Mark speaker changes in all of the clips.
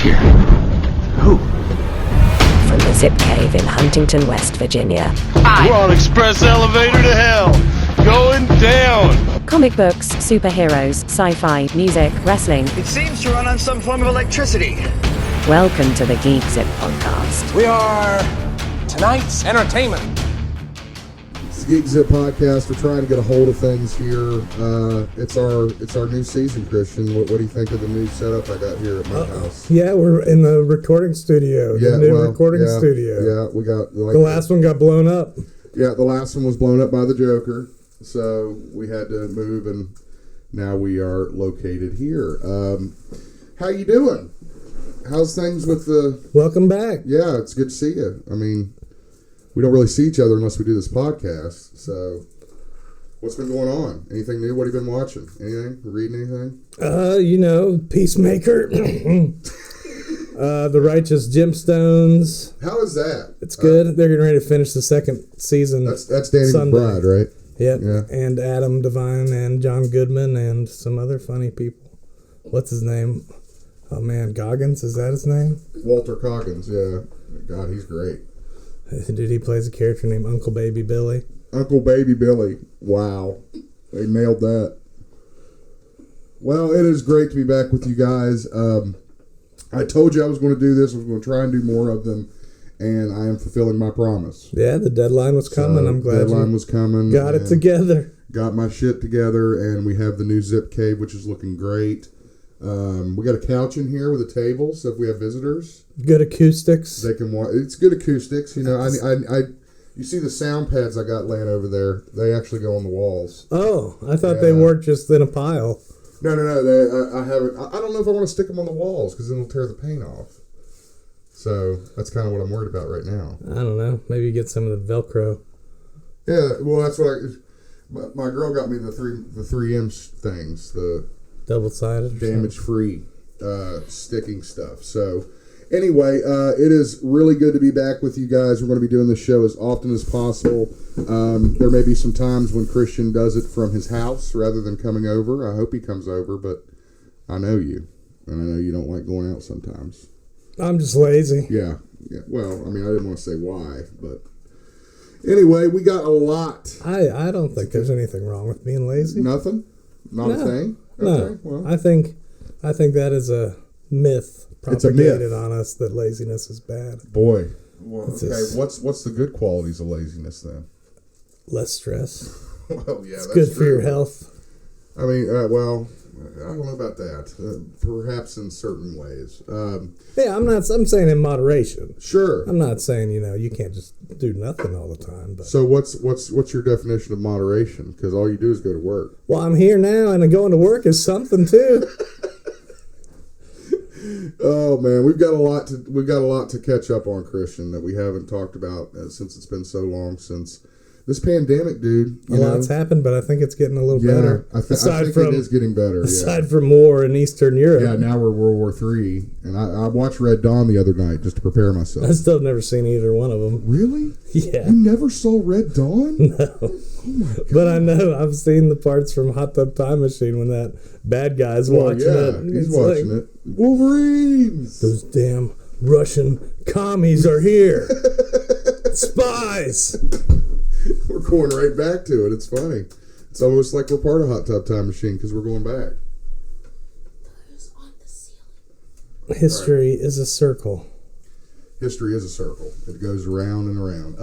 Speaker 1: here. Who?
Speaker 2: From the Zip Cave in Huntington, West Virginia.
Speaker 3: We're on express elevator to hell. Going down.
Speaker 2: Comic books, superheroes, sci-fi, music, wrestling.
Speaker 4: It seems to run on some form of electricity.
Speaker 2: Welcome to the GeekZip Podcast.
Speaker 5: We are tonight's entertainment.
Speaker 6: It's the GeekZip Podcast. We're trying to get a hold of things here. It's our new season, Christian. What do you think of the new setup I got here at my house?
Speaker 7: Yeah, we're in the recording studio. The new recording studio.
Speaker 6: Yeah, we got...
Speaker 7: the last one got blown up.
Speaker 6: Yeah, the last one was blown up by the Joker. So we had to move, and now we are located here. How you doing? How's things with the...
Speaker 7: Welcome back.
Speaker 6: Yeah, it's good to see you. I mean, we don't really see each other unless we do this podcast. So, what's been going on? Anything new? What have you been watching? Anything? Reading anything?
Speaker 7: Peacemaker. The Righteous Gemstones.
Speaker 6: How is that?
Speaker 7: It's good. They're getting ready to finish the second season.
Speaker 6: That's Danny McBride, right?
Speaker 7: Yep.
Speaker 6: Yeah.
Speaker 7: And Adam Devine and John Goodman and some other funny people. What's his name? Oh man, Goggins, is that his name?
Speaker 6: Walter Goggins, yeah. God, he's great.
Speaker 7: Dude, he plays a character named Uncle Baby Billy.
Speaker 6: Uncle Baby Billy. Wow. They nailed that. Well, it is great to be back with you guys. I told you I was going to do this. I was going to try and do more of them, and I am fulfilling my promise.
Speaker 7: Yeah, the deadline was coming.
Speaker 6: So,
Speaker 7: I'm glad
Speaker 6: deadline was coming.
Speaker 7: Got it together.
Speaker 6: Got my shit together, and we have the new Zip Cave, which is looking great. We got a couch in here with a table, so if we have visitors,
Speaker 7: good acoustics.
Speaker 6: They can watch. It's good acoustics, you know. You see the sound pads I got laying over there? They actually go on the walls.
Speaker 7: Oh, I thought they weren't just in a pile.
Speaker 6: No. I haven't. I don't know if I want to stick them on the walls because then it'll tear the paint off. So that's kind of what I'm worried about right now.
Speaker 7: I don't know. Maybe you get some of the Velcro.
Speaker 6: Yeah, well, that's what my girl got me the 3M things, the
Speaker 7: double-sided,
Speaker 6: damage-free sticking stuff. So anyway, it is really good to be back with you guys. We're going to be doing this show as often as possible. There may be some times when Christian does it from his house rather than coming over. I hope he comes over, but I know you, and I know you don't like going out sometimes.
Speaker 7: I'm just lazy.
Speaker 6: Yeah. Well, I mean, I didn't want to say why, but anyway, we got a lot.
Speaker 7: I don't think there's anything wrong with being lazy.
Speaker 6: Nothing? Not a thing?
Speaker 7: Okay,
Speaker 6: no. Well.
Speaker 7: I think that is a myth propagated on us that laziness is bad.
Speaker 6: Boy. Well, okay, what's the good qualities of laziness then?
Speaker 7: Less stress.
Speaker 6: Well, yeah,
Speaker 7: it's
Speaker 6: that's
Speaker 7: good
Speaker 6: true.
Speaker 7: for your health.
Speaker 6: I mean, well, I don't know about that. Perhaps in certain ways.
Speaker 7: I'm saying in moderation.
Speaker 6: Sure.
Speaker 7: I'm not saying, you can't just do nothing all the time. But.
Speaker 6: So what's your definition of moderation? Because all you do is go to work.
Speaker 7: Well, I'm here now, and going to work is something too.
Speaker 6: Oh man, we've got a lot to catch up on, Christian, that we haven't talked about since it's been so long since this pandemic, dude.
Speaker 7: A lot's happened, but I think it's getting a little better.
Speaker 6: I think it is getting better.
Speaker 7: Aside from war in Eastern Europe.
Speaker 6: Yeah, now we're World War III, and I watched Red Dawn the other night just to prepare myself.
Speaker 7: I still have never seen either one of them.
Speaker 6: Really?
Speaker 7: Yeah.
Speaker 6: You never saw Red Dawn?
Speaker 7: No.
Speaker 6: Oh my God.
Speaker 7: But I know I've seen the parts from Hot Tub Time Machine when that bad guy's watching it.
Speaker 6: He's watching it. Wolverines!
Speaker 7: Those damn Russian commies are here. Spies!
Speaker 6: We're going right back to it. It's funny. It's almost like we're part of Hot Tub Time Machine because we're going back.
Speaker 7: History is a circle.
Speaker 6: History is a circle. It goes around and around.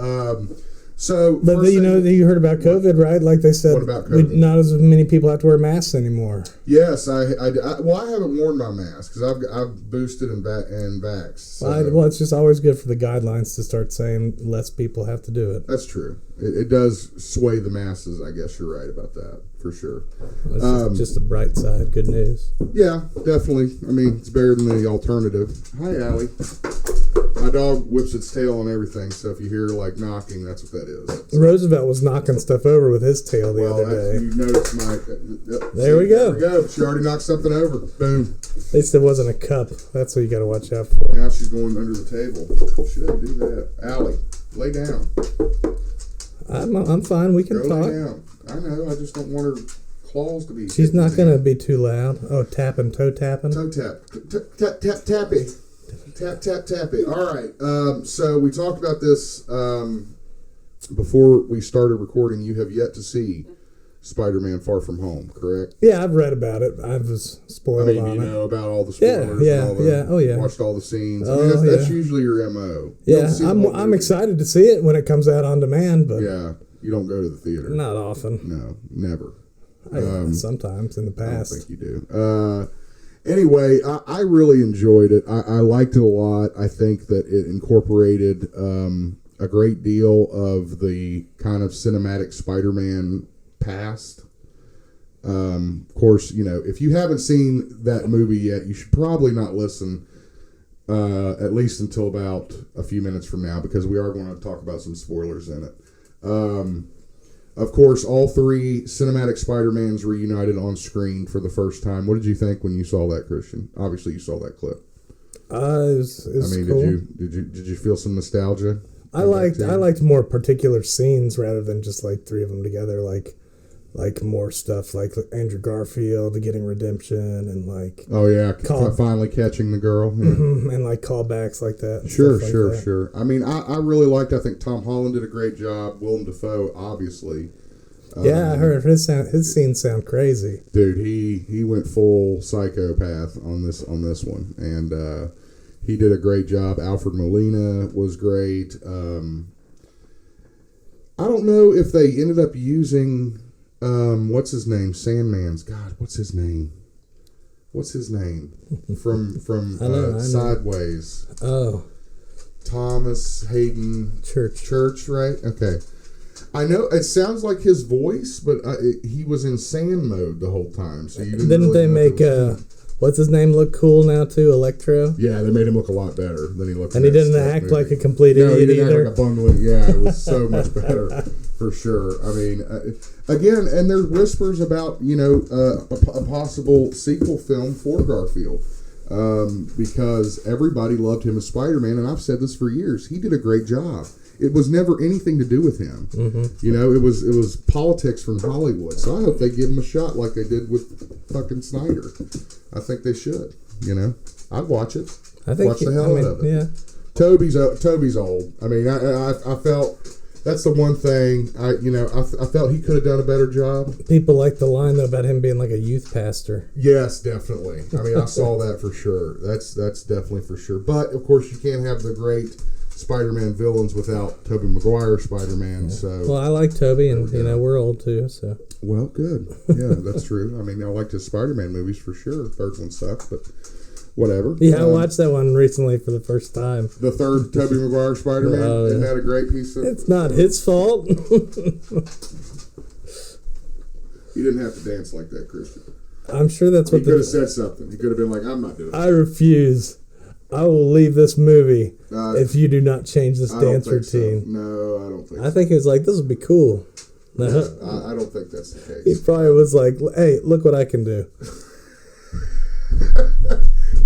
Speaker 7: But you heard about COVID, right? Like they said,
Speaker 6: what about COVID?
Speaker 7: Not as many people have to wear masks anymore.
Speaker 6: Yes, I haven't worn my mask because I've boosted and vaxxed. So.
Speaker 7: Well, it's just always good for the guidelines to start saying less people have to do it.
Speaker 6: That's true. It does sway the masses. I guess you're right about that for sure.
Speaker 7: It's just the bright side. Good news.
Speaker 6: Yeah, definitely. I mean, it's better than the alternative. Hi, Allie. My dog whips its tail on everything, so if you hear like knocking, that's what that is.
Speaker 7: Roosevelt was knocking stuff over with his tail the other day.
Speaker 6: You noticed my...
Speaker 7: There we go.
Speaker 6: There we go. She already knocked something over. Boom.
Speaker 7: At least it wasn't a cup. That's what you got to watch out for.
Speaker 6: Now she's going under the table. Shouldn't do that. Allie, lay down.
Speaker 7: I'm fine. We can talk.
Speaker 6: Lay down. I know. I just don't want her claws to be...
Speaker 7: She's not going to be too loud. Oh, toe tapping.
Speaker 6: Toe tap. Tap, tap, tappy. Tap, tap, tap it. All right. So we talked about this before we started recording. You have yet to see Spider-Man Far From Home, correct?
Speaker 7: Yeah, I've read about it. I was spoiled on it.
Speaker 6: You know about all the spoilers. Watched all the scenes. That's usually your MO.
Speaker 7: Yeah, I'm excited to see it when it comes out on demand, but
Speaker 6: you don't go to the theater.
Speaker 7: Not often.
Speaker 6: No, never.
Speaker 7: Sometimes in the past.
Speaker 6: I don't think you do. Anyway, I really enjoyed it. I liked it a lot. I think that it incorporated a great deal of the kind of cinematic Spider-Man past. Of course, if you haven't seen that movie yet, you should probably not listen at least until about a few minutes from now, because we are going to talk about some spoilers in it. Of course, all three cinematic Spider-Mans reunited on screen for the first time. What did you think when you saw that, Christian? Obviously, you saw that clip.
Speaker 7: It was cool.
Speaker 6: Did you feel some nostalgia?
Speaker 7: I liked more particular scenes rather than just like three of them together. Like more stuff like Andrew Garfield getting redemption and like
Speaker 6: finally catching the girl
Speaker 7: and like callbacks like that.
Speaker 6: Sure. I mean, I really liked. I think Tom Holland did a great job. Willem Dafoe, obviously.
Speaker 7: I heard his scenes sound crazy.
Speaker 6: Dude, he went full psychopath on this one, and he did a great job. Alfred Molina was great. I don't know if they ended up using. What's his name? Sandman's. God, what's his name? From Sideways.
Speaker 7: Oh.
Speaker 6: Thomas Hayden
Speaker 7: Church,
Speaker 6: right? Okay. I know it sounds like his voice, but he was in sand mode the whole time. So you didn't
Speaker 7: they make what's his name look cool now too? Electro.
Speaker 6: Yeah, they made him look a lot better than he looked.
Speaker 7: And he didn't act like a complete idiot
Speaker 6: he didn't
Speaker 7: either.
Speaker 6: Act like a bungling. Yeah, it was so much better for sure. I mean, again, and there's whispers about a possible sequel film for Garfield. Because everybody loved him as Spider-Man, and I've said this for years. He did a great job. It was never anything to do with him. Mm-hmm. It was politics from Hollywood. So I hope they give him a shot like they did with fucking Snyder. I think they should. I'd watch it.
Speaker 7: I think
Speaker 6: watch the hell out of it.
Speaker 7: Yeah.
Speaker 6: Toby's old. I mean, I felt. That's the one thing I felt he could have done a better job.
Speaker 7: People like the line though about him being like a youth pastor.
Speaker 6: Yes, definitely. I mean, I saw that for sure. That's definitely for sure. But of course, you can't have the great Spider-Man villains without Tobey Maguire Spider-Man.
Speaker 7: Yeah.
Speaker 6: So
Speaker 7: well, I like Tobey, and we're old too. So
Speaker 6: well, good. Yeah, that's true. I mean, I liked his Spider-Man movies for sure. The third one sucked, but. Whatever.
Speaker 7: Yeah, I watched that one recently for the first time.
Speaker 6: The third Tobey Maguire Spider-Man. Isn't that a great piece of...
Speaker 7: It's not his fault.
Speaker 6: You didn't have to dance like that, Christian.
Speaker 7: I'm sure that's what
Speaker 6: he could have said something. He could have been like, I'm not doing it.
Speaker 7: I refuse. I will leave this movie if you do not change this dance routine.
Speaker 6: So. No, I don't think so.
Speaker 7: I think he was like, this would be cool.
Speaker 6: No, I don't think that's the case.
Speaker 7: He probably was like, hey, look what I can do.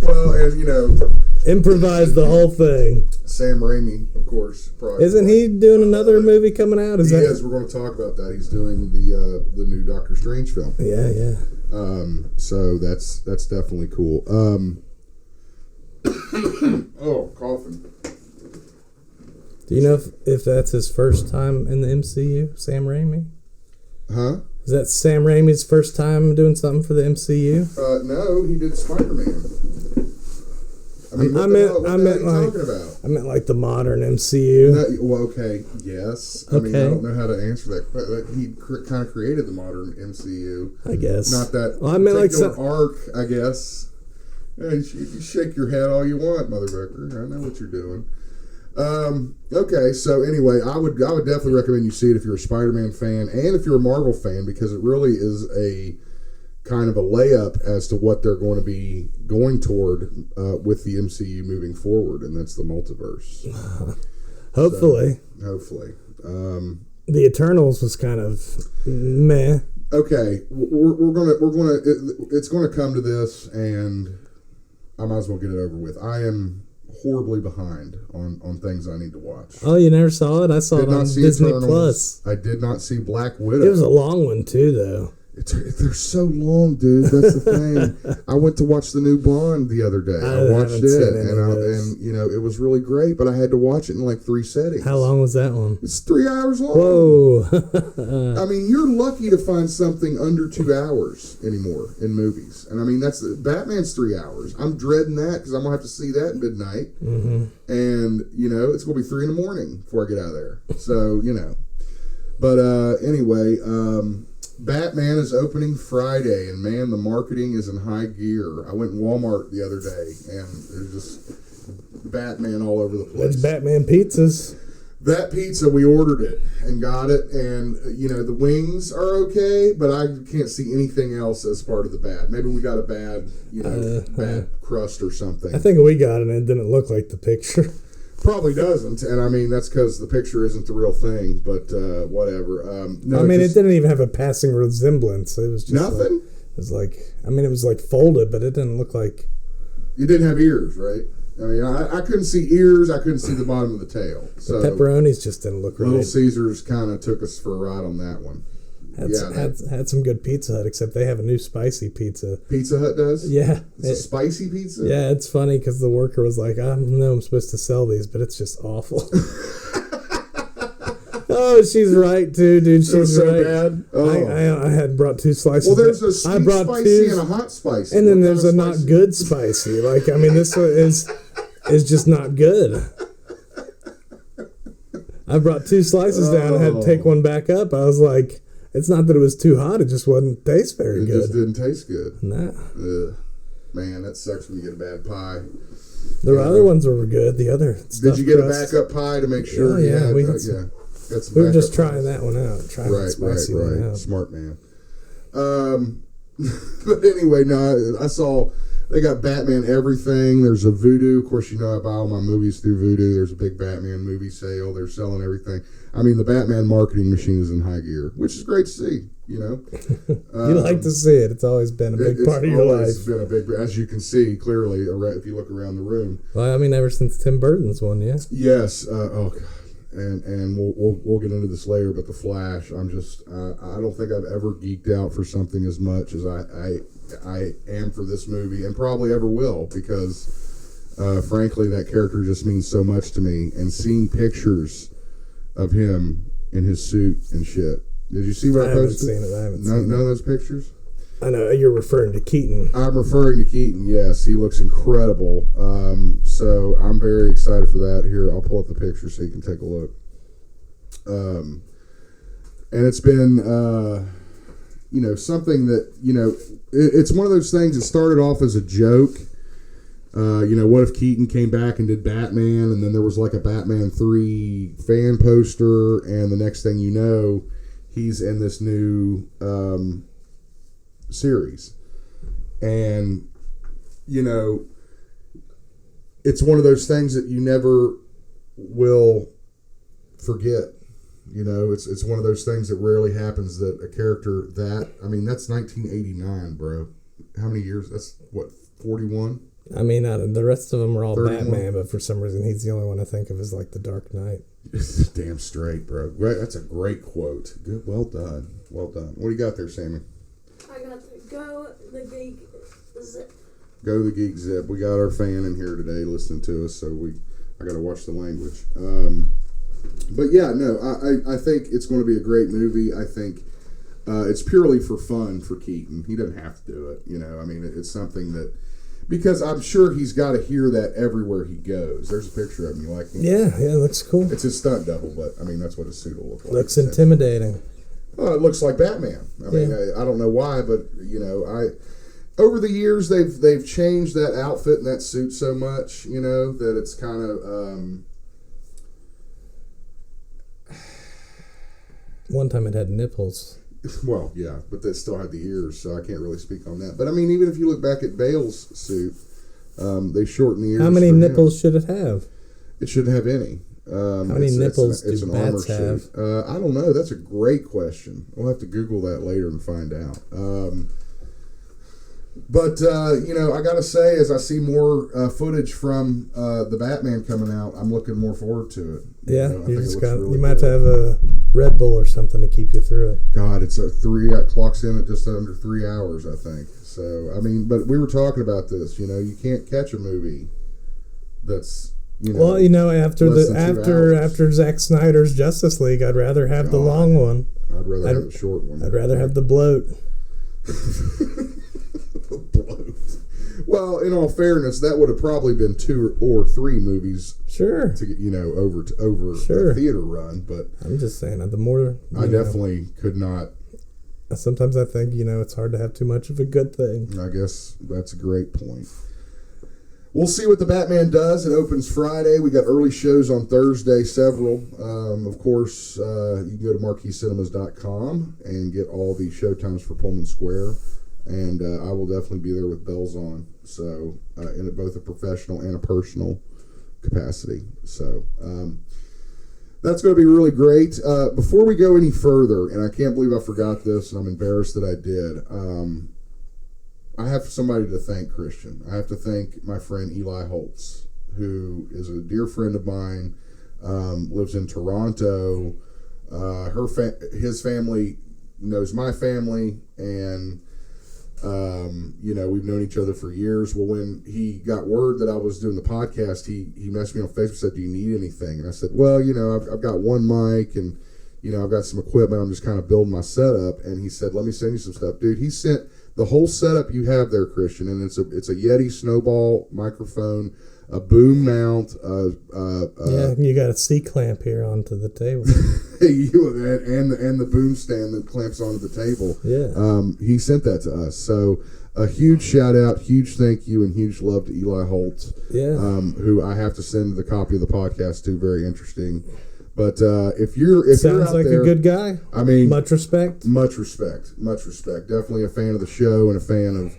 Speaker 6: Well, and
Speaker 7: improvise the whole thing.
Speaker 6: Sam Raimi, of course.
Speaker 7: Isn't he doing another movie coming out?
Speaker 6: He is. We're going to talk about that. He's doing the new Doctor Strange film.
Speaker 7: Yeah.
Speaker 6: So that's definitely cool. Oh, coughing.
Speaker 7: Do you know if that's his first time in the MCU, Sam Raimi?
Speaker 6: Huh?
Speaker 7: Is that Sam Raimi's first time doing something for the MCU?
Speaker 6: No, he did Spider-Man. I mean, what are you talking about?
Speaker 7: I meant like the modern MCU.
Speaker 6: No, well, okay, yes. I mean, I don't know how to answer that. But he kind of created the modern MCU.
Speaker 7: I guess.
Speaker 6: Not that
Speaker 7: I meant like
Speaker 6: arc, I guess. Yeah, you shake your head all you want, Mother Becker. I know what you're doing. Okay, so anyway, I would definitely recommend you see it if you're a Spider-Man fan and if you're a Marvel fan, because it really is a kind of a layup as to what they're going to be going toward with the MCU moving forward, and that's the multiverse.
Speaker 7: Hopefully.
Speaker 6: Hopefully.
Speaker 7: The Eternals was kind of meh.
Speaker 6: Okay, we're gonna it's gonna come to this, and I might as well get it over with. I am horribly behind on things I need to watch.
Speaker 7: Oh, you never saw it? I saw it on Disney Plus.
Speaker 6: I did not see Black Widow.
Speaker 7: It was a long one too, though.
Speaker 6: They're so long, dude. That's the thing. I went to watch the new Bond the other day. I watched it, and you know, it was really great. But I had to watch it in like 3 settings.
Speaker 7: How long was that one?
Speaker 6: It's 3 hours long.
Speaker 7: Whoa!
Speaker 6: I mean, you're lucky to find something under 2 hours anymore in movies. And I mean, Batman's 3 hours. I'm dreading that because I'm gonna have to see that at midnight, and you know, it's gonna be 3 a.m. before I get out of there. So you know, but anyway. Batman is opening Friday, and man, the marketing is in high gear. I went in Walmart the other day, and there's just Batman all over the place.
Speaker 7: That's Batman pizzas.
Speaker 6: That pizza, we ordered it and got it, and you know, the wings are okay, but I can't see anything else as part of the bat. Maybe we got a bad, you know, bad crust or something.
Speaker 7: I think we got it, and it didn't look like the picture.
Speaker 6: Probably doesn't, and I mean, that's because the picture isn't the real thing, but whatever. No,
Speaker 7: I mean, it didn't even have a passing resemblance. It was just
Speaker 6: nothing?
Speaker 7: It was like, I mean, it was like folded, but it didn't look like...
Speaker 6: You didn't have ears, right? I mean, I couldn't see ears, I couldn't see the bottom of the tail. So
Speaker 7: the pepperonis just didn't look right.
Speaker 6: Little Caesars kind of took us for a ride on that one.
Speaker 7: Had some good Pizza Hut, except they have a new spicy pizza.
Speaker 6: Pizza Hut does?
Speaker 7: Yeah.
Speaker 6: It's a spicy pizza?
Speaker 7: Yeah, it's funny because the worker was like, I know I'm supposed to sell these, but it's just awful. Oh, she's right, too, dude. She's
Speaker 6: so
Speaker 7: right.
Speaker 6: Bad? Oh.
Speaker 7: I had brought 2 slices.
Speaker 6: Well, there's a sweet spicy and a hot spicy.
Speaker 7: And then there's a not good spicy. Like, I mean, this one is just not good. I brought 2 slices down and had to take one back up. I was like... It's not that it was too hot; it just wouldn't taste very good.
Speaker 6: It just didn't taste good.
Speaker 7: Nah.
Speaker 6: Ugh. Man, that sucks when you get a bad pie.
Speaker 7: The other ones were good. The other
Speaker 6: did you get crust. A backup pie to make sure?
Speaker 7: Yeah, we were just trying that one out. Trying that spicy one out.
Speaker 6: Smart man. But anyway, no, I saw they got Batman everything. There's a Voodoo. Of course, you know I buy all my movies through Voodoo. There's a big Batman movie sale. They're selling everything. I mean, the Batman marketing machine is in high gear, which is great to see, you know.
Speaker 7: You like to see it. It's always been a big part of your life.
Speaker 6: It's been a big, as you can see clearly if you look around the room.
Speaker 7: Well, I mean, ever since Tim Burton's one, yeah.
Speaker 6: Yes. Oh, God. And we'll get into this later, but The Flash, I'm just, I don't think I've ever geeked out for something as much as I am for this movie, and probably ever will, because frankly, that character just means so much to me, and seeing pictures of him in his suit and shit. Did you see what I posted?
Speaker 7: I haven't seen it.
Speaker 6: None of those pictures?
Speaker 7: I know you're referring to Keaton.
Speaker 6: I'm referring to Keaton, yes. He looks incredible. So I'm very excited for that. Here, I'll pull up the picture so you can take a look. And it's been, you know, something that, you know, it's one of those things that started off as a joke. You know, what if Keaton came back and did Batman, and then there was like a Batman 3 fan poster, and the next thing you know, he's in this new series. And, you know, it's one of those things that you never will forget. You know, it's one of those things that rarely happens, that a character that, I mean, that's 1989, bro. How many years? That's, what, 41?
Speaker 7: I mean, the rest of them are all
Speaker 6: 31.
Speaker 7: Batman, but for some reason he's the only one I think of as like the Dark Knight.
Speaker 6: Damn straight, bro. That's a great quote. Good, well done. Well done. What do you got there, Sammy?
Speaker 1: I got the Go the Geek Zip.
Speaker 6: Go the Geek Zip. We got our fan in here today listening to us, so I got to watch the language. But yeah, no, I think it's going to be a great movie. I think it's purely for fun for Keaton. He doesn't have to do it, you know. I mean, it's something that, because I'm sure he's got to hear that everywhere he goes. There's a picture of him. You like him?
Speaker 7: Yeah, looks cool.
Speaker 6: It's his stunt double, but I mean, that's what his suit will look like.
Speaker 7: Looks intimidating.
Speaker 6: Well, it looks like Batman. I mean, I don't know why, but you know, over the years they've changed that outfit and that suit so much, you know, that it's kind of.
Speaker 7: One time it had nipples.
Speaker 6: Well, yeah, but they still had the ears, so I can't really speak on that. But I mean, even if you look back at Bale's suit, they shortened the ears.
Speaker 7: How many nipples should it have?
Speaker 6: It shouldn't have any.
Speaker 7: How many nipples do bats have?
Speaker 6: I don't know. That's a great question. We'll have to Google that later and find out. But you know, I gotta say, as I see more footage from the Batman coming out, I'm looking more forward to it.
Speaker 7: Yeah,
Speaker 6: you know,
Speaker 7: you might have to have a Red Bull or something to keep you through it.
Speaker 6: God, it's clocks in at just under 3 hours, I think. So, I mean, but we were talking about this, you can't catch a movie that's,
Speaker 7: Well, after Zack Snyder's Justice League, I'd rather have the long one.
Speaker 6: I'd rather have the short one.
Speaker 7: I'd rather have the bloat.
Speaker 6: Bloat. Well, in all fairness, that would have probably been 2 or 3 movies.
Speaker 7: Sure.
Speaker 6: To get over
Speaker 7: sure.
Speaker 6: a theater run, but
Speaker 7: I'm just saying, the more
Speaker 6: I definitely could not.
Speaker 7: Sometimes I think it's hard to have too much of a good thing.
Speaker 6: I guess that's a great point. We'll see what the Batman does. It opens Friday. We got early shows on Thursday, several. Of course, you can go to marqueecinemas.com and get all the showtimes for Pullman Square. And I will definitely be there with bells on. So, in both a professional and a personal capacity. So, that's going to be really great. Before we go any further, and I can't believe I forgot this, and I'm embarrassed that I did. I have somebody to thank, Christian. I have to thank my friend Eli Holtz, who is a dear friend of mine, lives in Toronto. His family knows my family, and we've known each other for years. Well, when he got word that I was doing the podcast, he messaged me on Facebook and said, "Do you need anything?" And I said, "Well, I've got one mic, and I've got some equipment. I'm just kind of building my setup." And he said, "Let me send you some stuff, dude." He sent the whole setup you have there, Christian, and it's a Yeti Snowball microphone, a boom mount.
Speaker 7: You got a C-clamp here onto the table.
Speaker 6: and the boom stand that clamps onto the table.
Speaker 7: Yeah.
Speaker 6: He sent that to us. So a huge shout out, huge thank you, and huge love to Eli Holtz.
Speaker 7: Yeah.
Speaker 6: Who I have to send the copy of the podcast to. Very interesting. But if you're
Speaker 7: sounds
Speaker 6: out
Speaker 7: like
Speaker 6: there,
Speaker 7: a good guy.
Speaker 6: I mean,
Speaker 7: much respect.
Speaker 6: Much respect. Definitely a fan of the show and a fan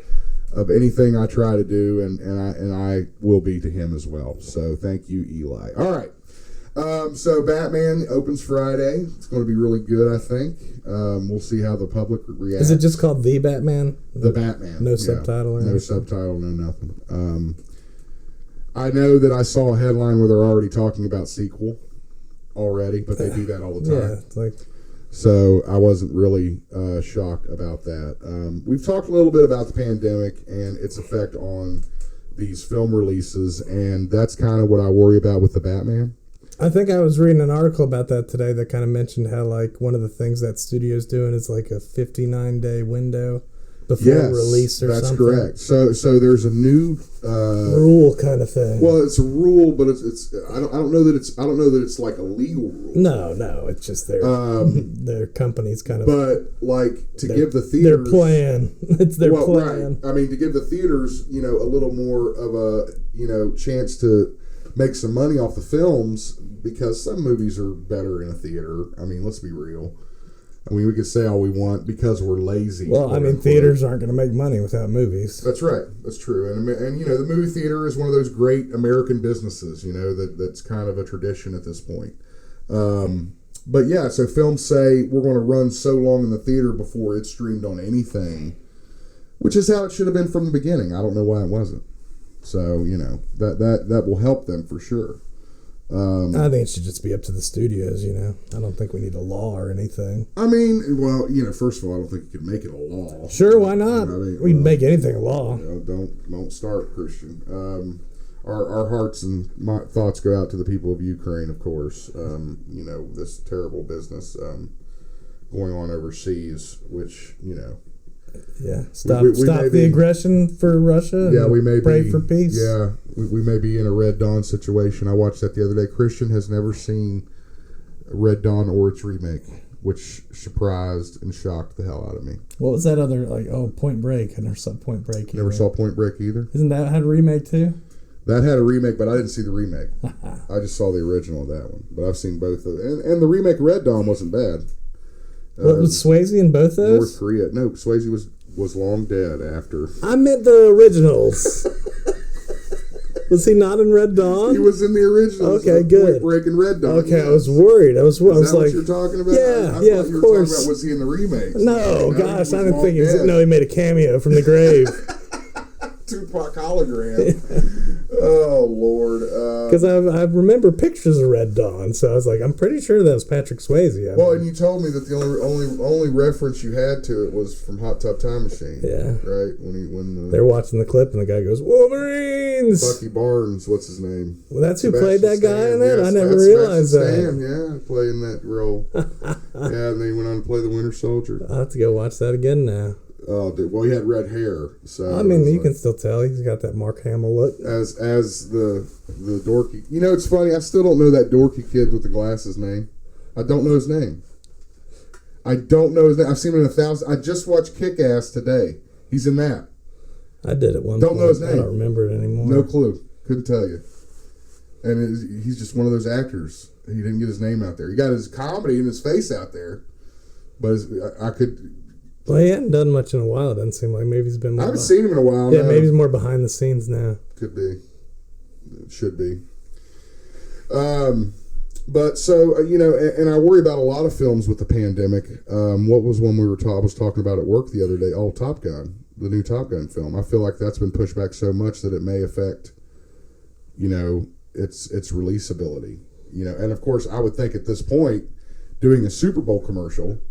Speaker 6: of anything I try to do, and I will be to him as well. So thank you, Eli. All right. So Batman opens Friday. It's going to be really good, I think. We'll see how the public reacts.
Speaker 7: Is it just called The Batman?
Speaker 6: The Batman.
Speaker 7: No subtitle or anything?
Speaker 6: No subtitle, no nothing. I know that I saw a headline where they're already talking about sequel already, but they do that all the time.
Speaker 7: Yeah, it's like...
Speaker 6: So I wasn't really shocked about that. We've talked a little bit about the pandemic and its effect on these film releases, and that's kind of what I worry about with the Batman.
Speaker 7: I think I was reading an article about that today that kind of mentioned how one of the things that studio's doing is a 59-day window before release or something.
Speaker 6: That's correct. So there's a new
Speaker 7: rule kind of thing.
Speaker 6: Well, it's a rule, but it's I don't know that it's like a legal rule.
Speaker 7: No, it's just their company's kind of.
Speaker 6: But to give the theaters
Speaker 7: their plan, it's their plan.
Speaker 6: Right. I mean, to give the theaters a little more of a chance to make some money off the films, because some movies are better in a theater. I mean, let's be real. I mean, we could say all we want because we're lazy.
Speaker 7: Well, I mean, theaters aren't going to make money without movies.
Speaker 6: That's right. That's true. And the movie theater is one of those great American businesses, that's kind of a tradition at this point. But yeah, so films say we're going to run so long in the theater before it's streamed on anything, which is how it should have been from the beginning. I don't know why it wasn't. So, that will help them for sure.
Speaker 7: I think it should just be up to the studios, I don't think we need a law or anything.
Speaker 6: I mean, well, first of all, I don't think you could make it a law.
Speaker 7: Sure, why not? We can make anything a law.
Speaker 6: Don't start, Christian. Our hearts and thoughts go out to the people of Ukraine, of course. This terrible business going on overseas, which,
Speaker 7: Yeah, stop the aggression for Russia.
Speaker 6: Yeah, we may
Speaker 7: pray for peace.
Speaker 6: Yeah, we may be in a Red Dawn situation. I watched that the other day. Christian has never seen Red Dawn or its remake, which surprised and shocked the hell out of me.
Speaker 7: What was that other Point Break? I never saw Point Break.
Speaker 6: Never saw Point Break either.
Speaker 7: Isn't that had a remake too?
Speaker 6: That had a remake, but I didn't see the remake. I just saw the original of that one, but I've seen both of them. And the remake of Red Dawn wasn't bad.
Speaker 7: What was Swayze in both those?
Speaker 6: North Korea. No, Swayze was long dead after.
Speaker 7: I meant the originals. Was he not in Red Dawn?
Speaker 6: He was in the originals.
Speaker 7: Okay, good.
Speaker 6: Point Break and Red Dawn.
Speaker 7: Okay, yes. I was worried. I was like,
Speaker 6: what you're talking about?
Speaker 7: Yeah, of course.
Speaker 6: Talking about, was he in the remake?
Speaker 7: No, gosh, I didn't think he was. No, he made a cameo from the grave.
Speaker 6: Tupac hologram. Oh Lord.
Speaker 7: Because I remember pictures of Red Dawn, so I was like, I'm pretty sure that was Patrick Swayze.
Speaker 6: Well, and you told me that the only reference you had to it was from Hot Tub Time Machine.
Speaker 7: Yeah.
Speaker 6: Right? When
Speaker 7: they're watching the clip and the guy goes, Wolverines!
Speaker 6: Bucky Barnes, what's his name?
Speaker 7: Well, that's who
Speaker 6: Sebastian
Speaker 7: played that guy in that?
Speaker 6: Yes,
Speaker 7: I never
Speaker 6: that's
Speaker 7: realized
Speaker 6: Sebastian
Speaker 7: that.
Speaker 6: Stan, yeah, playing that role. Yeah, and then he went on to play the Winter Soldier.
Speaker 7: I'll have to go watch that again now.
Speaker 6: Oh, dude. Well, he had red hair, so
Speaker 7: I mean, you can still tell he's got that Mark Hamill look.
Speaker 6: As the dorky. You know, it's funny. I still don't know that dorky kid with the glasses name. I don't know his name. I've seen him in 1,000. I just watched Kick-Ass today. He's in that.
Speaker 7: I did at one
Speaker 6: Don't
Speaker 7: point.
Speaker 6: know his name.
Speaker 7: I don't remember it anymore.
Speaker 6: No clue. Couldn't tell you. And he's just one of those actors. He didn't get his name out there. He got his comedy and his face out there. But I could...
Speaker 7: Well, he hadn't done much in a while. It doesn't seem like. Maybe he's been more...
Speaker 6: I haven't seen him in a while.
Speaker 7: Yeah,
Speaker 6: no.
Speaker 7: maybe he's more behind the scenes now.
Speaker 6: Could be. It should be. But so, you know, and I worry about a lot of films with the pandemic. What was one I was talking about at work the other day? Oh, Top Gun. The new Top Gun film. I feel like that's been pushed back so much that it may affect, you know, its releasability. You know, and of course, I would think at this point, doing a Super Bowl commercial,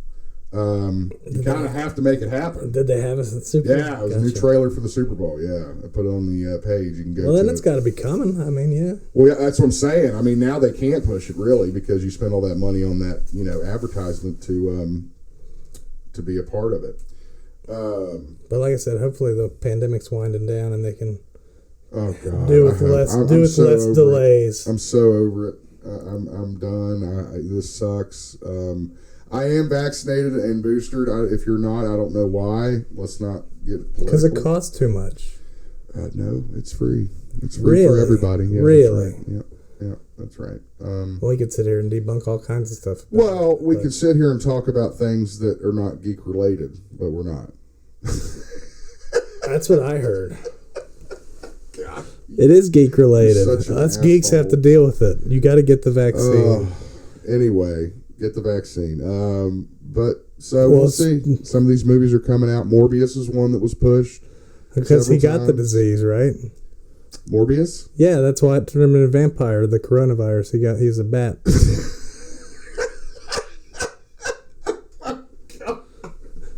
Speaker 6: you kind of have to make it happen.
Speaker 7: Did they have a Super Bowl?
Speaker 6: Yeah, it was a new trailer for the Super Bowl. Yeah, I put it on the page. You can go.
Speaker 7: Well, then it's got to be coming. I mean, yeah.
Speaker 6: Well, yeah, that's what I'm saying. I mean, now they can't push it really because you spend all that money on that, you know, advertisement to be a part of it.
Speaker 7: But like I said, hopefully the pandemic's winding down and they can
Speaker 6: do
Speaker 7: with less delays.
Speaker 6: I'm so over it. I'm done. This sucks. I am vaccinated and boosted. If you're not, I don't know why. Let's not get political.
Speaker 7: Because it costs too much.
Speaker 6: No, it's free. It's free for everybody. Yeah,
Speaker 7: really?
Speaker 6: That's right. Yeah, that's right.
Speaker 7: Well, we could sit here and debunk all kinds of stuff.
Speaker 6: Well, we could sit here and talk about things that are not geek related, but we're not.
Speaker 7: That's what I heard. God. It is geek related. Us geeks have to deal with it. You got to get the vaccine.
Speaker 6: Anyway, get the vaccine. We'll see. Some of these movies are coming out. Morbius is one that was pushed.
Speaker 7: Because he got the disease, right?
Speaker 6: Morbius?
Speaker 7: Yeah, that's why it turned him into a vampire, the coronavirus. He's a bat.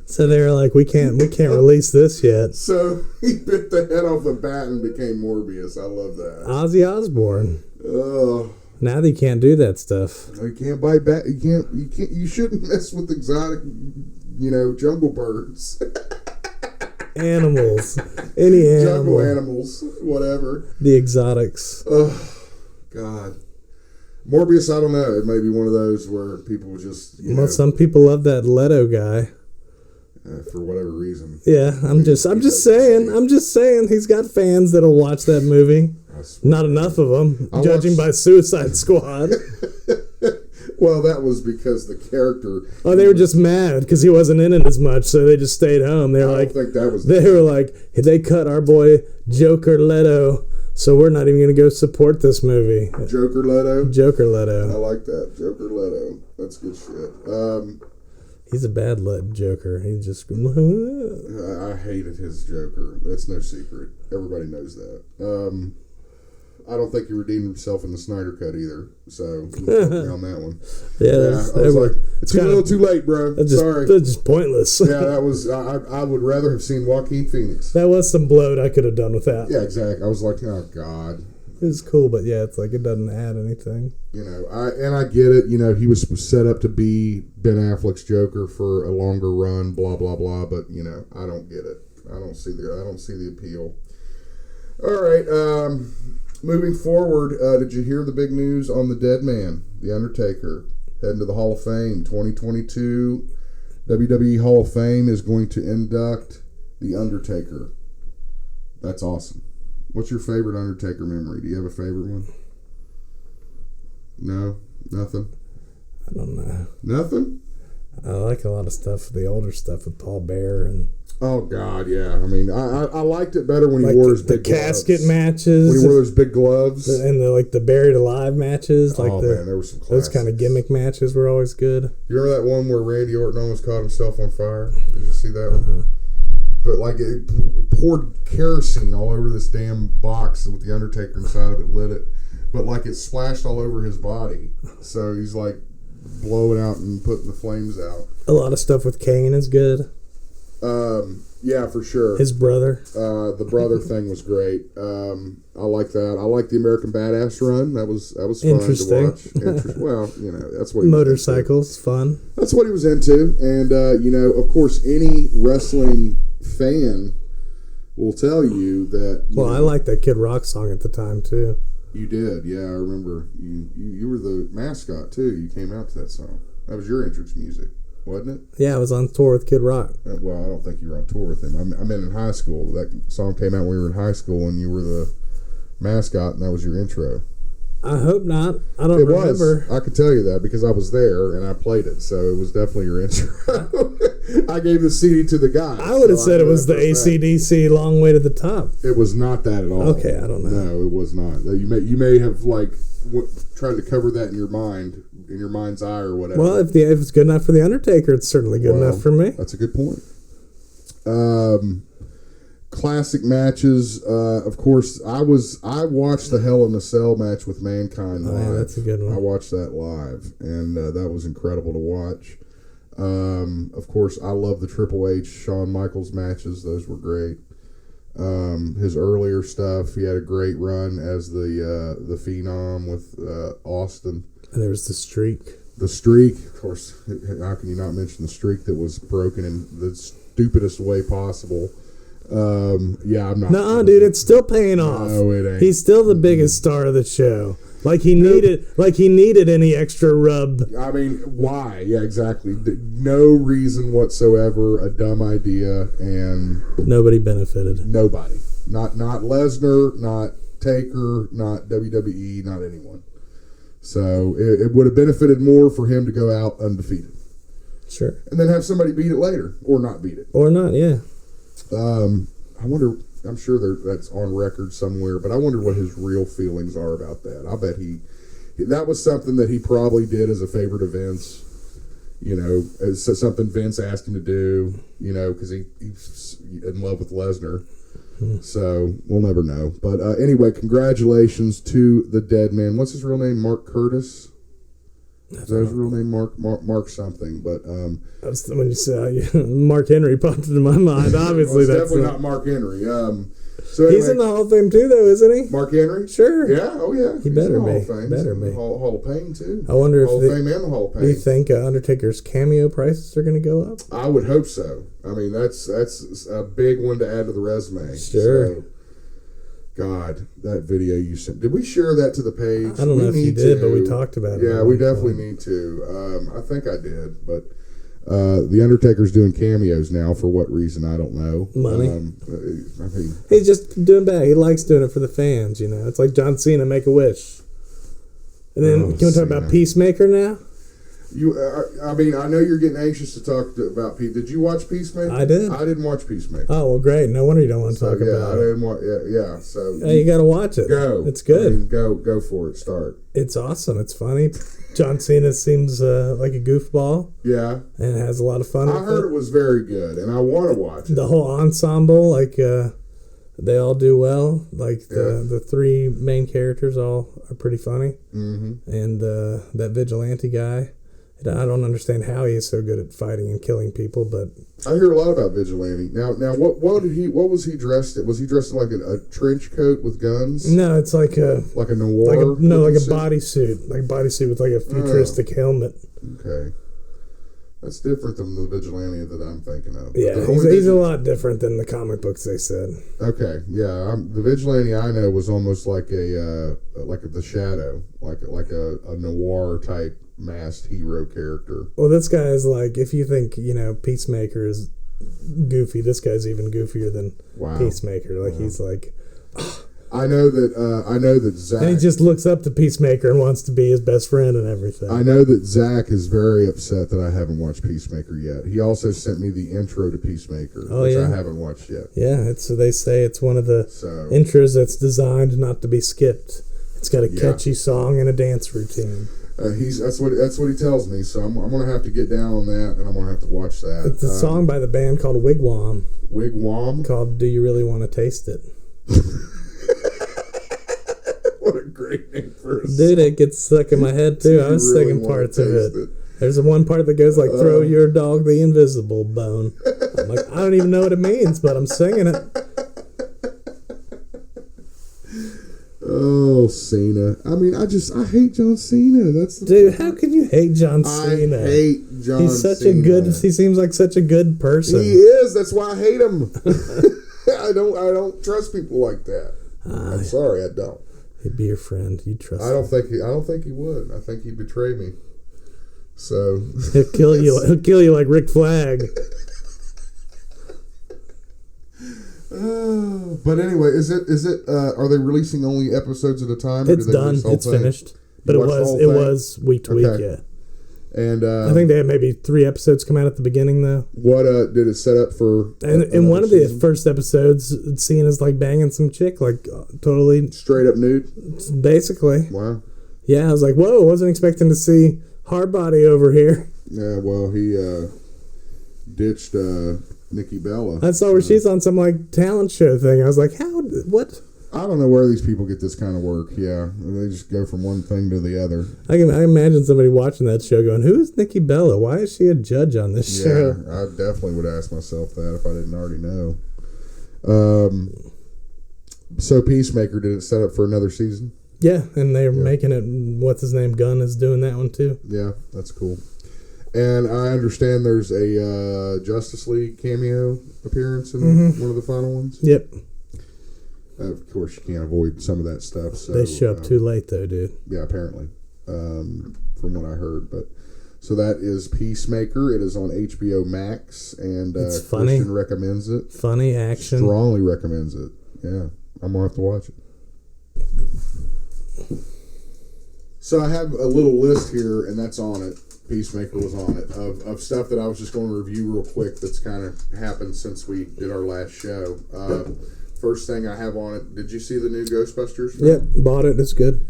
Speaker 7: So they were like, we can't release this yet.
Speaker 6: So he bit the head off the bat and became Morbius. I love that.
Speaker 7: Ozzy Osbourne.
Speaker 6: Oh.
Speaker 7: Now you can't do that stuff.
Speaker 6: You can't bite bat. You shouldn't mess with exotic, jungle birds.
Speaker 7: Animals. Any animal.
Speaker 6: Jungle animals. Whatever.
Speaker 7: The exotics.
Speaker 6: Oh, God. Morbius, I don't know. It may be one of those where people just,
Speaker 7: some people love that Leto guy.
Speaker 6: For whatever reason.
Speaker 7: Yeah, I'm just saying he's got fans that'll watch that movie. Not enough of them, judging by Suicide Squad.
Speaker 6: Well, that was because the character.
Speaker 7: Oh, they were just mad because he wasn't in it as much, so they just stayed home. They were they cut our boy Joker Leto, so we're not even going to go support this movie.
Speaker 6: Joker Leto.
Speaker 7: I
Speaker 6: like that, Joker Leto. That's good shit.
Speaker 7: He's a bad Joker. He just.
Speaker 6: I hated his Joker. That's no secret. Everybody knows that. I don't think he redeemed himself in the Snyder Cut either. So you can me on that one. I was like, too little, too late, bro. Sorry,
Speaker 7: that's just pointless.
Speaker 6: Yeah, that was. I would rather have seen Joaquin Phoenix.
Speaker 7: That was some bloat I could have done with that.
Speaker 6: Yeah, exactly. I was like, oh God.
Speaker 7: It was cool, but yeah, it's like it doesn't add anything.
Speaker 6: I get it. He was set up to be Ben Affleck's Joker for a longer run, blah blah blah. But I don't get it. I don't see the appeal. All right, moving forward. Did you hear the big news on the dead man, The Undertaker, heading to the Hall of Fame 2022? WWE Hall of Fame is going to induct The Undertaker. That's awesome. What's your favorite Undertaker memory? Do you have a favorite one? No? Nothing?
Speaker 7: I don't know.
Speaker 6: Nothing?
Speaker 7: I like a lot of stuff, the older stuff with Paul Bearer and...
Speaker 6: Oh, God, yeah. I mean, I liked it better when he wore his big gloves.
Speaker 7: The casket matches.
Speaker 6: When he wore those big gloves.
Speaker 7: And the Buried Alive matches.
Speaker 6: Man, there were some classics.
Speaker 7: Those kind of gimmick matches were always good.
Speaker 6: You remember that one where Randy Orton almost caught himself on fire? Did you see that one? But it poured kerosene all over this damn box with the Undertaker inside of it, lit it. but like it splashed all over his body. So he's like blowing out and putting the flames out.
Speaker 7: A lot of stuff with Kane is good.
Speaker 6: Yeah, for sure.
Speaker 7: His brother.
Speaker 6: The brother thing was great. I like that. I like the American Badass run. That was fun
Speaker 7: Interesting.
Speaker 6: to watch. Well, you know, that's what he
Speaker 7: Motorcycles, fun.
Speaker 6: That's what he was into. And, you know, of course, any wrestling fan will tell you that...
Speaker 7: I liked that Kid Rock song at the time, too.
Speaker 6: You did, yeah. I remember. You were the mascot, too. You came out to that song. That was your entrance music, wasn't it?
Speaker 7: Yeah, I was on tour with Kid Rock.
Speaker 6: Well, I don't think you were on tour with him. I meant in high school. That song came out when we were in high school, and you were the mascot, and that was your intro.
Speaker 7: I hope not. I don't remember.
Speaker 6: I could tell you that because I was there and I played it, so it was definitely your intro. I gave the CD to the guy.
Speaker 7: I would have said it was the AC/DC Long Way to the Top.
Speaker 6: It was not that at all.
Speaker 7: Okay, I don't know.
Speaker 6: No, it was not. You may have like tried to cover that in your mind's eye or whatever.
Speaker 7: Well, if it's good enough for the Undertaker, it's certainly good enough for me.
Speaker 6: That's a good point. Classic matches. Of course, I watched the Hell in a Cell match with Mankind live.
Speaker 7: Yeah, that's a good one.
Speaker 6: I watched that live, and that was incredible to watch. Of course, I love the Triple H Shawn Michaels matches. Those were great. His earlier stuff, he had a great run as the Phenom with Austin. And
Speaker 7: there was the Streak.
Speaker 6: The Streak, of course. How can you not mention the Streak that was broken in the stupidest way possible? Yeah, I'm not.
Speaker 7: Nuh-uh, dude, it's still paying off.
Speaker 6: No, it ain't.
Speaker 7: He's still the biggest star of the show. Like he needed any extra rub.
Speaker 6: I mean, why? Yeah, exactly. No reason whatsoever. A dumb idea, and
Speaker 7: nobody benefited.
Speaker 6: Nobody. Not Lesnar, not Taker, not WWE, not anyone. So it would have benefited more for him to go out undefeated.
Speaker 7: Sure.
Speaker 6: And then have somebody beat it later, or not beat it,
Speaker 7: or not. Yeah.
Speaker 6: I wonder. I'm sure that's on record somewhere, but I wonder what his real feelings are about that. I bet that was something that he probably did as a favor to Vince. You know, as something Vince asked him to do. You know, because he's in love with Lesnar. So we'll never know. But anyway, congratulations to the dead man. What's his real name? Mark Curtis. Is that his real name? Mark something. But
Speaker 7: when you say Mark Henry popped into my mind, obviously
Speaker 6: well,
Speaker 7: that's
Speaker 6: definitely not Mark Henry. So anyway,
Speaker 7: he's in the Hall of Fame too, though, isn't he?
Speaker 6: Mark Henry?
Speaker 7: Sure.
Speaker 6: Yeah. Oh yeah.
Speaker 7: He better be.
Speaker 6: Better be. Hall of Fame too.
Speaker 7: I wonder
Speaker 6: Hall of Fame and the Hall of Fame.
Speaker 7: Do you think Undertaker's cameo prices are going to go up?
Speaker 6: I would hope so. I mean, that's a big one to add to the resume.
Speaker 7: Sure.
Speaker 6: So, God, that video you sent. Did we share that to the page?
Speaker 7: I don't know if you did, but we talked about it.
Speaker 6: Yeah, we definitely need to. I think I did, but the Undertaker's doing cameos now. For what reason, I don't know.
Speaker 7: Money.
Speaker 6: I mean,
Speaker 7: he's just doing bad. He likes doing it for the fans, you know. It's like John Cena, Make-A-Wish. And then, can we talk about Peacemaker now?
Speaker 6: I mean, I know you're getting anxious to talk about Peacemaker. Did you watch Peacemaker?
Speaker 7: I did.
Speaker 6: I didn't watch Peacemaker.
Speaker 7: Oh, well, great. No wonder you don't want to talk about it.
Speaker 6: I didn't watch. Yeah. So
Speaker 7: you got to watch it.
Speaker 6: Go.
Speaker 7: It's good.
Speaker 6: I mean, go for it. Start.
Speaker 7: It's awesome. It's funny. John Cena seems like a goofball.
Speaker 6: Yeah.
Speaker 7: And has a lot of fun.
Speaker 6: I heard it was very good, and I want to watch it.
Speaker 7: The whole ensemble, they all do well. Like the three main characters all are pretty funny. Mm-hmm. And that vigilante guy. I don't understand how he is so good at fighting and killing people, but
Speaker 6: I hear a lot about Vigilante. Now, what was he dressed in? Was he dressed in like a trench coat with guns?
Speaker 7: No, it's like a
Speaker 6: noir.
Speaker 7: Like a bodysuit, with like a futuristic helmet.
Speaker 6: Okay, that's different than the Vigilante that I'm thinking of.
Speaker 7: Yeah, he's a lot different than the comic books they said.
Speaker 6: Okay, yeah, the Vigilante I know was almost like the Shadow, like a noir type masked hero character.
Speaker 7: Well, this guy is like, if you think Peacemaker is goofy, this guy's even goofier than Peacemaker. Like he's like,
Speaker 6: I know that Zach.
Speaker 7: And he just looks up to Peacemaker and wants to be his best friend and everything.
Speaker 6: I know that Zach is very upset that I haven't watched Peacemaker yet. He also sent me the intro to Peacemaker, which I haven't watched yet.
Speaker 7: Yeah, they say it's one of the intros that's designed not to be skipped. It's got a catchy song and a dance routine.
Speaker 6: That's what he tells me. So I'm gonna have to get down on that, and I'm gonna have to watch that.
Speaker 7: It's a song by the band called Wigwam.
Speaker 6: Wigwam?
Speaker 7: Called "Do You Really Want to Taste It?"
Speaker 6: What a great name for first.
Speaker 7: Dude, it gets stuck in my head too. I was
Speaker 6: really
Speaker 7: singing
Speaker 6: wanna
Speaker 7: parts of
Speaker 6: taste
Speaker 7: it. There's a one part that goes like, throw your dog the invisible bone. I'm like, I don't even know what it means, but I'm singing it.
Speaker 6: Oh, Cena. I mean, I hate John Cena.
Speaker 7: Dude, how can you hate John Cena?
Speaker 6: I hate John Cena.
Speaker 7: He's such a good, he seems like such a good person.
Speaker 6: He is. That's why I hate him. I don't trust people like that. I'm sorry, I don't.
Speaker 7: He'd be your friend. You'd trust
Speaker 6: I don't
Speaker 7: him.
Speaker 6: think he would. I think he'd betray me. So
Speaker 7: He'll kill you. He'll kill you like Rick Flag.
Speaker 6: But anyway, is it? Are they releasing only episodes at a time? Or
Speaker 7: It's
Speaker 6: do they
Speaker 7: done.
Speaker 6: release the whole
Speaker 7: It's
Speaker 6: thing?
Speaker 7: finished.
Speaker 6: You
Speaker 7: But it
Speaker 6: watched the whole thing?
Speaker 7: was week to week.
Speaker 6: Okay.
Speaker 7: Yeah.
Speaker 6: And
Speaker 7: I think they had maybe 3 episodes come out at the beginning though.
Speaker 6: what did it set up for?
Speaker 7: And in one of the
Speaker 6: season?
Speaker 7: first episodes, Cena's like banging some chick, like totally,
Speaker 6: Straight up nude.
Speaker 7: basically.
Speaker 6: Wow.
Speaker 7: Yeah, I was like, whoa, wasn't expecting to see hard body over here.
Speaker 6: Yeah. Well, he ditched Nikki Bella.
Speaker 7: I saw where she's on some like talent show thing. I was like, how? What?
Speaker 6: I don't know where these people get this kind of work. Yeah, they just go from one thing to the other.
Speaker 7: I imagine somebody watching that show going, who is Nikki Bella? Why is she a judge on this
Speaker 6: Yeah,
Speaker 7: show?
Speaker 6: I definitely would ask myself that if I didn't already know. So Peacemaker, did it set up for another season?
Speaker 7: Yeah, and they're making it. What's his name? Gunn is doing that one too.
Speaker 6: Yeah, that's cool. And I understand there's a Justice League cameo appearance in one of the final ones.
Speaker 7: Yep.
Speaker 6: Of course, you can't avoid some of that stuff. So
Speaker 7: They show up too late though, dude.
Speaker 6: Yeah, apparently, from what I heard. But so that is Peacemaker. It is on HBO Max, and
Speaker 7: It's funny.
Speaker 6: Christian recommends it.
Speaker 7: Funny action.
Speaker 6: Strongly recommends it. Yeah, I'm gonna have to watch it. So I have a little list here, and that's on it. Peacemaker was on it of stuff that I was just going to review real quick. That's kind of happened since we did our last show. First thing I have on it. Did you see the new Ghostbusters film?
Speaker 7: Yep, bought it. It's good.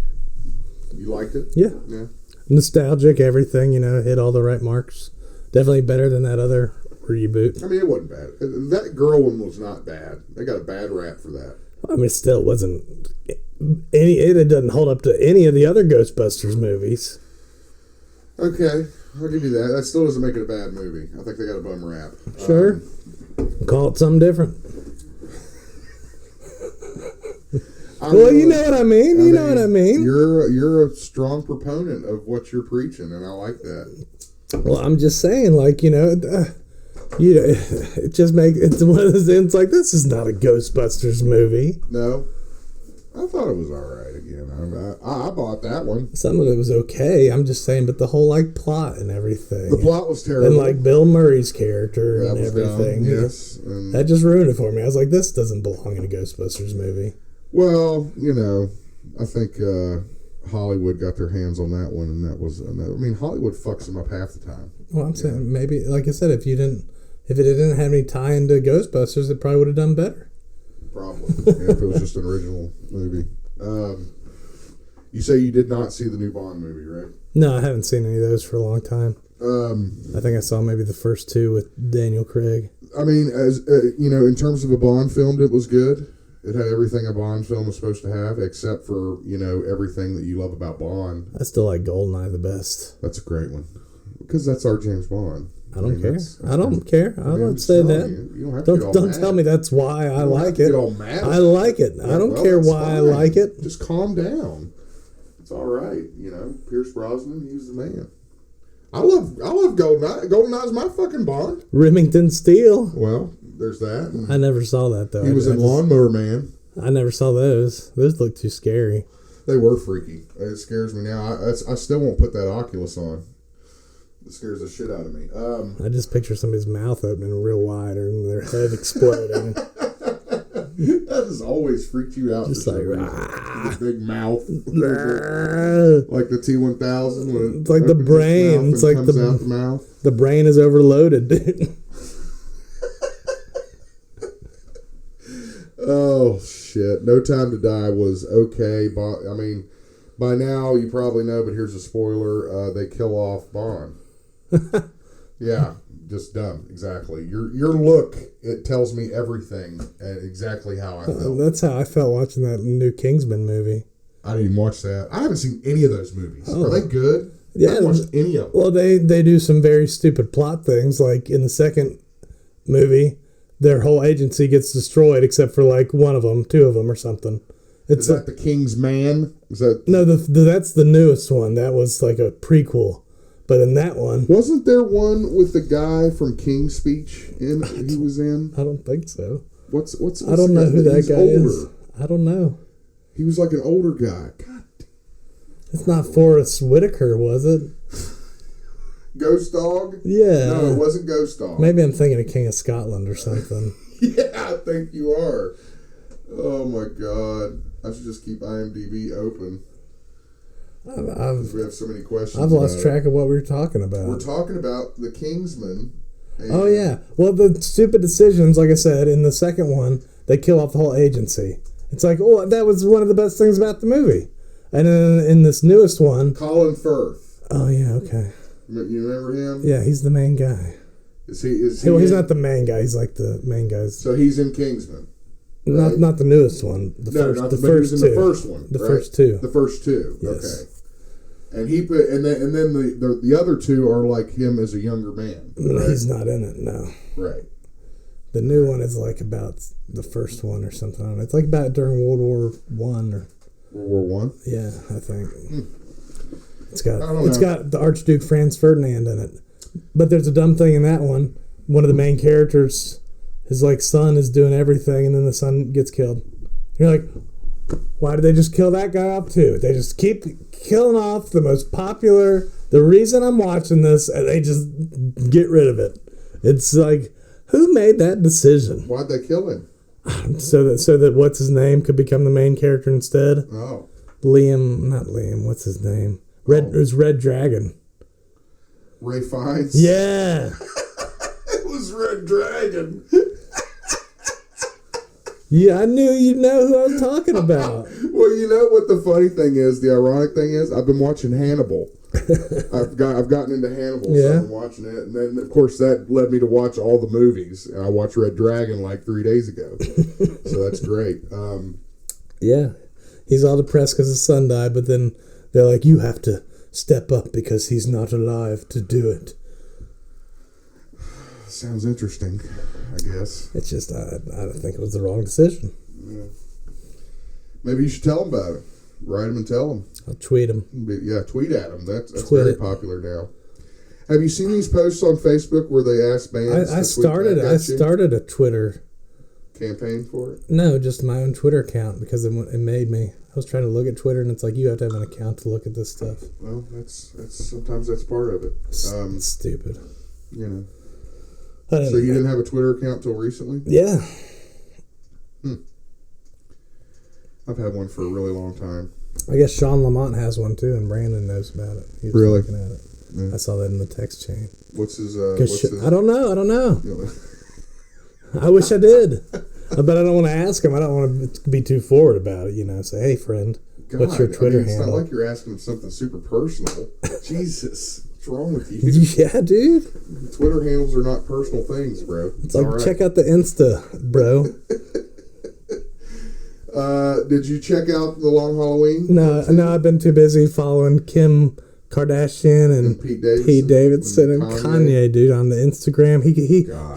Speaker 6: You liked it?
Speaker 7: Yeah.
Speaker 6: Yeah.
Speaker 7: Nostalgic, everything, hit all the right marks. Definitely better than that other reboot.
Speaker 6: I mean, it wasn't bad. That girl one was not bad. They got a bad rap for that.
Speaker 7: I mean, it still wasn't it doesn't hold up to any of the other Ghostbusters movies.
Speaker 6: Okay, I'll give you that. That still doesn't make it a bad movie. I think they got a bum rap.
Speaker 7: Sure. Call it something different. Well, you know what I mean. You know what I mean.
Speaker 6: You're a strong proponent of what you're preaching, and I like that.
Speaker 7: Well, I'm just saying, like, it just it's one of those things like, this is not a Ghostbusters movie.
Speaker 6: No, I thought it was all right. Again, I bought that one.
Speaker 7: Some of it was okay. I'm just saying, but the whole like plot and everything.
Speaker 6: The plot was terrible.
Speaker 7: And like Bill Murray's character
Speaker 6: that
Speaker 7: and
Speaker 6: was
Speaker 7: everything.
Speaker 6: Dumb. Yes, and
Speaker 7: that just ruined it for me. I was like, this doesn't belong in a Ghostbusters movie.
Speaker 6: Well, I think Hollywood got their hands on that one, and that was. I mean, Hollywood fucks them up half the time.
Speaker 7: Well, I'm saying maybe, like I said, if it didn't have any tie into Ghostbusters, it probably would have done better.
Speaker 6: Probably, if it was just an original movie. You say you did not see the new Bond movie, right?
Speaker 7: No, I haven't seen any of those for a long time. I think I saw maybe the first 2 with Daniel Craig.
Speaker 6: I mean, as in terms of a Bond film, it was good. It had everything a Bond film was supposed to have, except for everything that you love about Bond.
Speaker 7: I still like GoldenEye the best.
Speaker 6: That's a great one because that's our James Bond.
Speaker 7: I don't care.
Speaker 6: That's
Speaker 7: I don't care. I don't say that.
Speaker 6: You don't have to get all
Speaker 7: Don't
Speaker 6: mad.
Speaker 7: tell me that's why I like it.
Speaker 6: Get all mad.
Speaker 7: I like it. I don't care
Speaker 6: that's
Speaker 7: why I
Speaker 6: fine.
Speaker 7: like it.
Speaker 6: Just calm down. It's all right. Pierce Brosnan, he's the man. I love GoldenEye. GoldenEye's my fucking Bond.
Speaker 7: Remington Steele.
Speaker 6: Well, there's that. And
Speaker 7: I never saw that though.
Speaker 6: he was in Lawnmower Man.
Speaker 7: I never saw those. Those look too scary.
Speaker 6: They were freaky. It scares me now. I still won't put that Oculus on. It scares the shit out of me.
Speaker 7: I just picture somebody's mouth opening real wide and their head exploding.
Speaker 6: That has always freaked you out.
Speaker 7: Just like,
Speaker 6: this big mouth.
Speaker 7: Rah.
Speaker 6: Like the T-1000. When
Speaker 7: It's like the
Speaker 6: opens its
Speaker 7: brain.
Speaker 6: mouth
Speaker 7: It's
Speaker 6: and
Speaker 7: like
Speaker 6: comes out the mouth.
Speaker 7: The brain is overloaded, dude.
Speaker 6: Oh, shit. No Time to Die was okay. I mean, by now you probably know, but here's a spoiler. They kill off Bond. Yeah, just dumb. Exactly. Your look, it tells me everything and exactly how I felt.
Speaker 7: That's how I felt watching that new Kingsman movie.
Speaker 6: I didn't even watch that. I haven't seen any of those movies. Are they good?
Speaker 7: Yeah,
Speaker 6: I haven't watched any of them.
Speaker 7: Well, they do some very stupid plot things. Like in the second movie, their whole agency gets destroyed except for like one of them, two of them, or something.
Speaker 6: Is that the King's Man? Is that
Speaker 7: no? That's the newest one. That was like a prequel. But in that one,
Speaker 6: wasn't there one with the guy from King's Speech? He was in.
Speaker 7: I don't think so.
Speaker 6: What's
Speaker 7: I don't know who that guy
Speaker 6: older.
Speaker 7: is. I don't know.
Speaker 6: He was like an older guy. God.
Speaker 7: It's not Forrest Whitaker, was it?
Speaker 6: Ghost Dog?
Speaker 7: Yeah.
Speaker 6: No, it wasn't Ghost Dog.
Speaker 7: Maybe I'm thinking of King of Scotland or something.
Speaker 6: Yeah, I think you are. Oh my God. I should just keep IMDb open. We have so many questions.
Speaker 7: I've lost track of what we were talking about.
Speaker 6: We're talking about the Kingsman.
Speaker 7: Oh, yeah. Well, the stupid decisions, like I said, in the second one, they kill off the whole agency. It's like, oh, that was one of the best things about the movie. And then in this newest one...
Speaker 6: Colin Firth.
Speaker 7: Oh, yeah, okay.
Speaker 6: You remember him?
Speaker 7: Yeah, he's the main guy.
Speaker 6: Is he
Speaker 7: well, he's not the main guy. He's like the main guy.
Speaker 6: So he's in Kingsman. Right?
Speaker 7: Not the newest one. The first two.
Speaker 6: The first one.
Speaker 7: The first two.
Speaker 6: The first two.
Speaker 7: Yes.
Speaker 6: Okay. And he put and then the other two are like him as a younger man. Right?
Speaker 7: He's not in it. No.
Speaker 6: Right.
Speaker 7: The new one is like about the first one or something. I don't know. It's like about during World War One or
Speaker 6: World War One.
Speaker 7: Yeah, I think. It's got the Archduke Franz Ferdinand in it. But there's a dumb thing in that one. One of the main characters, his like son is doing everything, and then the son gets killed. You're like, why did they just kill that guy off too? They just keep killing off the most popular. The reason I'm watching this, and they just get rid of it. It's like, who made that decision?
Speaker 6: Why'd they kill him?
Speaker 7: So that what's his name could become the main character instead.
Speaker 6: Oh,
Speaker 7: not Liam. What's his name? It was Red Dragon.
Speaker 6: Ray Fiennes?
Speaker 7: Yeah.
Speaker 6: It was Red Dragon.
Speaker 7: Yeah, I knew you'd know who I was talking about.
Speaker 6: Well, you know what the funny thing is? The ironic thing is, I've been watching Hannibal. I've gotten into Hannibal, so I've been watching it. And then, of course, that led me to watch all the movies. And I watched Red Dragon like 3 days ago. So that's great.
Speaker 7: Yeah. He's all depressed because his son died, but then they're like, you have to step up because he's not alive to do it.
Speaker 6: Sounds interesting, I guess.
Speaker 7: It's just, I think it was the wrong decision.
Speaker 6: Yeah. Maybe you should tell him about it. Write him and tell him.
Speaker 7: I'll tweet him.
Speaker 6: Yeah, tweet at him. That's
Speaker 7: tweet
Speaker 6: very popular now. Have you seen these posts on Facebook where they ask bands
Speaker 7: I started a Twitter
Speaker 6: campaign for it?
Speaker 7: No, just my own Twitter account because it made me. I was trying to look at Twitter and it's like you have to have an account to look at this stuff.
Speaker 6: Well, that's sometimes that's part of it.
Speaker 7: It's stupid.
Speaker 6: You know. So you didn't have a Twitter account till recently?
Speaker 7: Yeah.
Speaker 6: I've had one for a really long time.
Speaker 7: I guess Sean Lamont has one too, and Brandon knows about it. He was
Speaker 6: really?
Speaker 7: looking at it. Yeah. I saw that in the text chain.
Speaker 6: What's his?
Speaker 7: I don't know. I wish I did, but I don't want to ask him. I don't want to be too forward about it. You know, say, hey, friend, what's your Twitter handle?
Speaker 6: It's not like you're asking him something super personal. Jesus. What's wrong with you?
Speaker 7: Yeah, dude.
Speaker 6: Twitter handles are not personal things, bro.
Speaker 7: It's like, right. Check out the Insta, bro.
Speaker 6: Did you check out The Long Halloween?
Speaker 7: No, I've been too busy following Kim Kardashian and Pete Davidson and Kanye, dude, on the Instagram.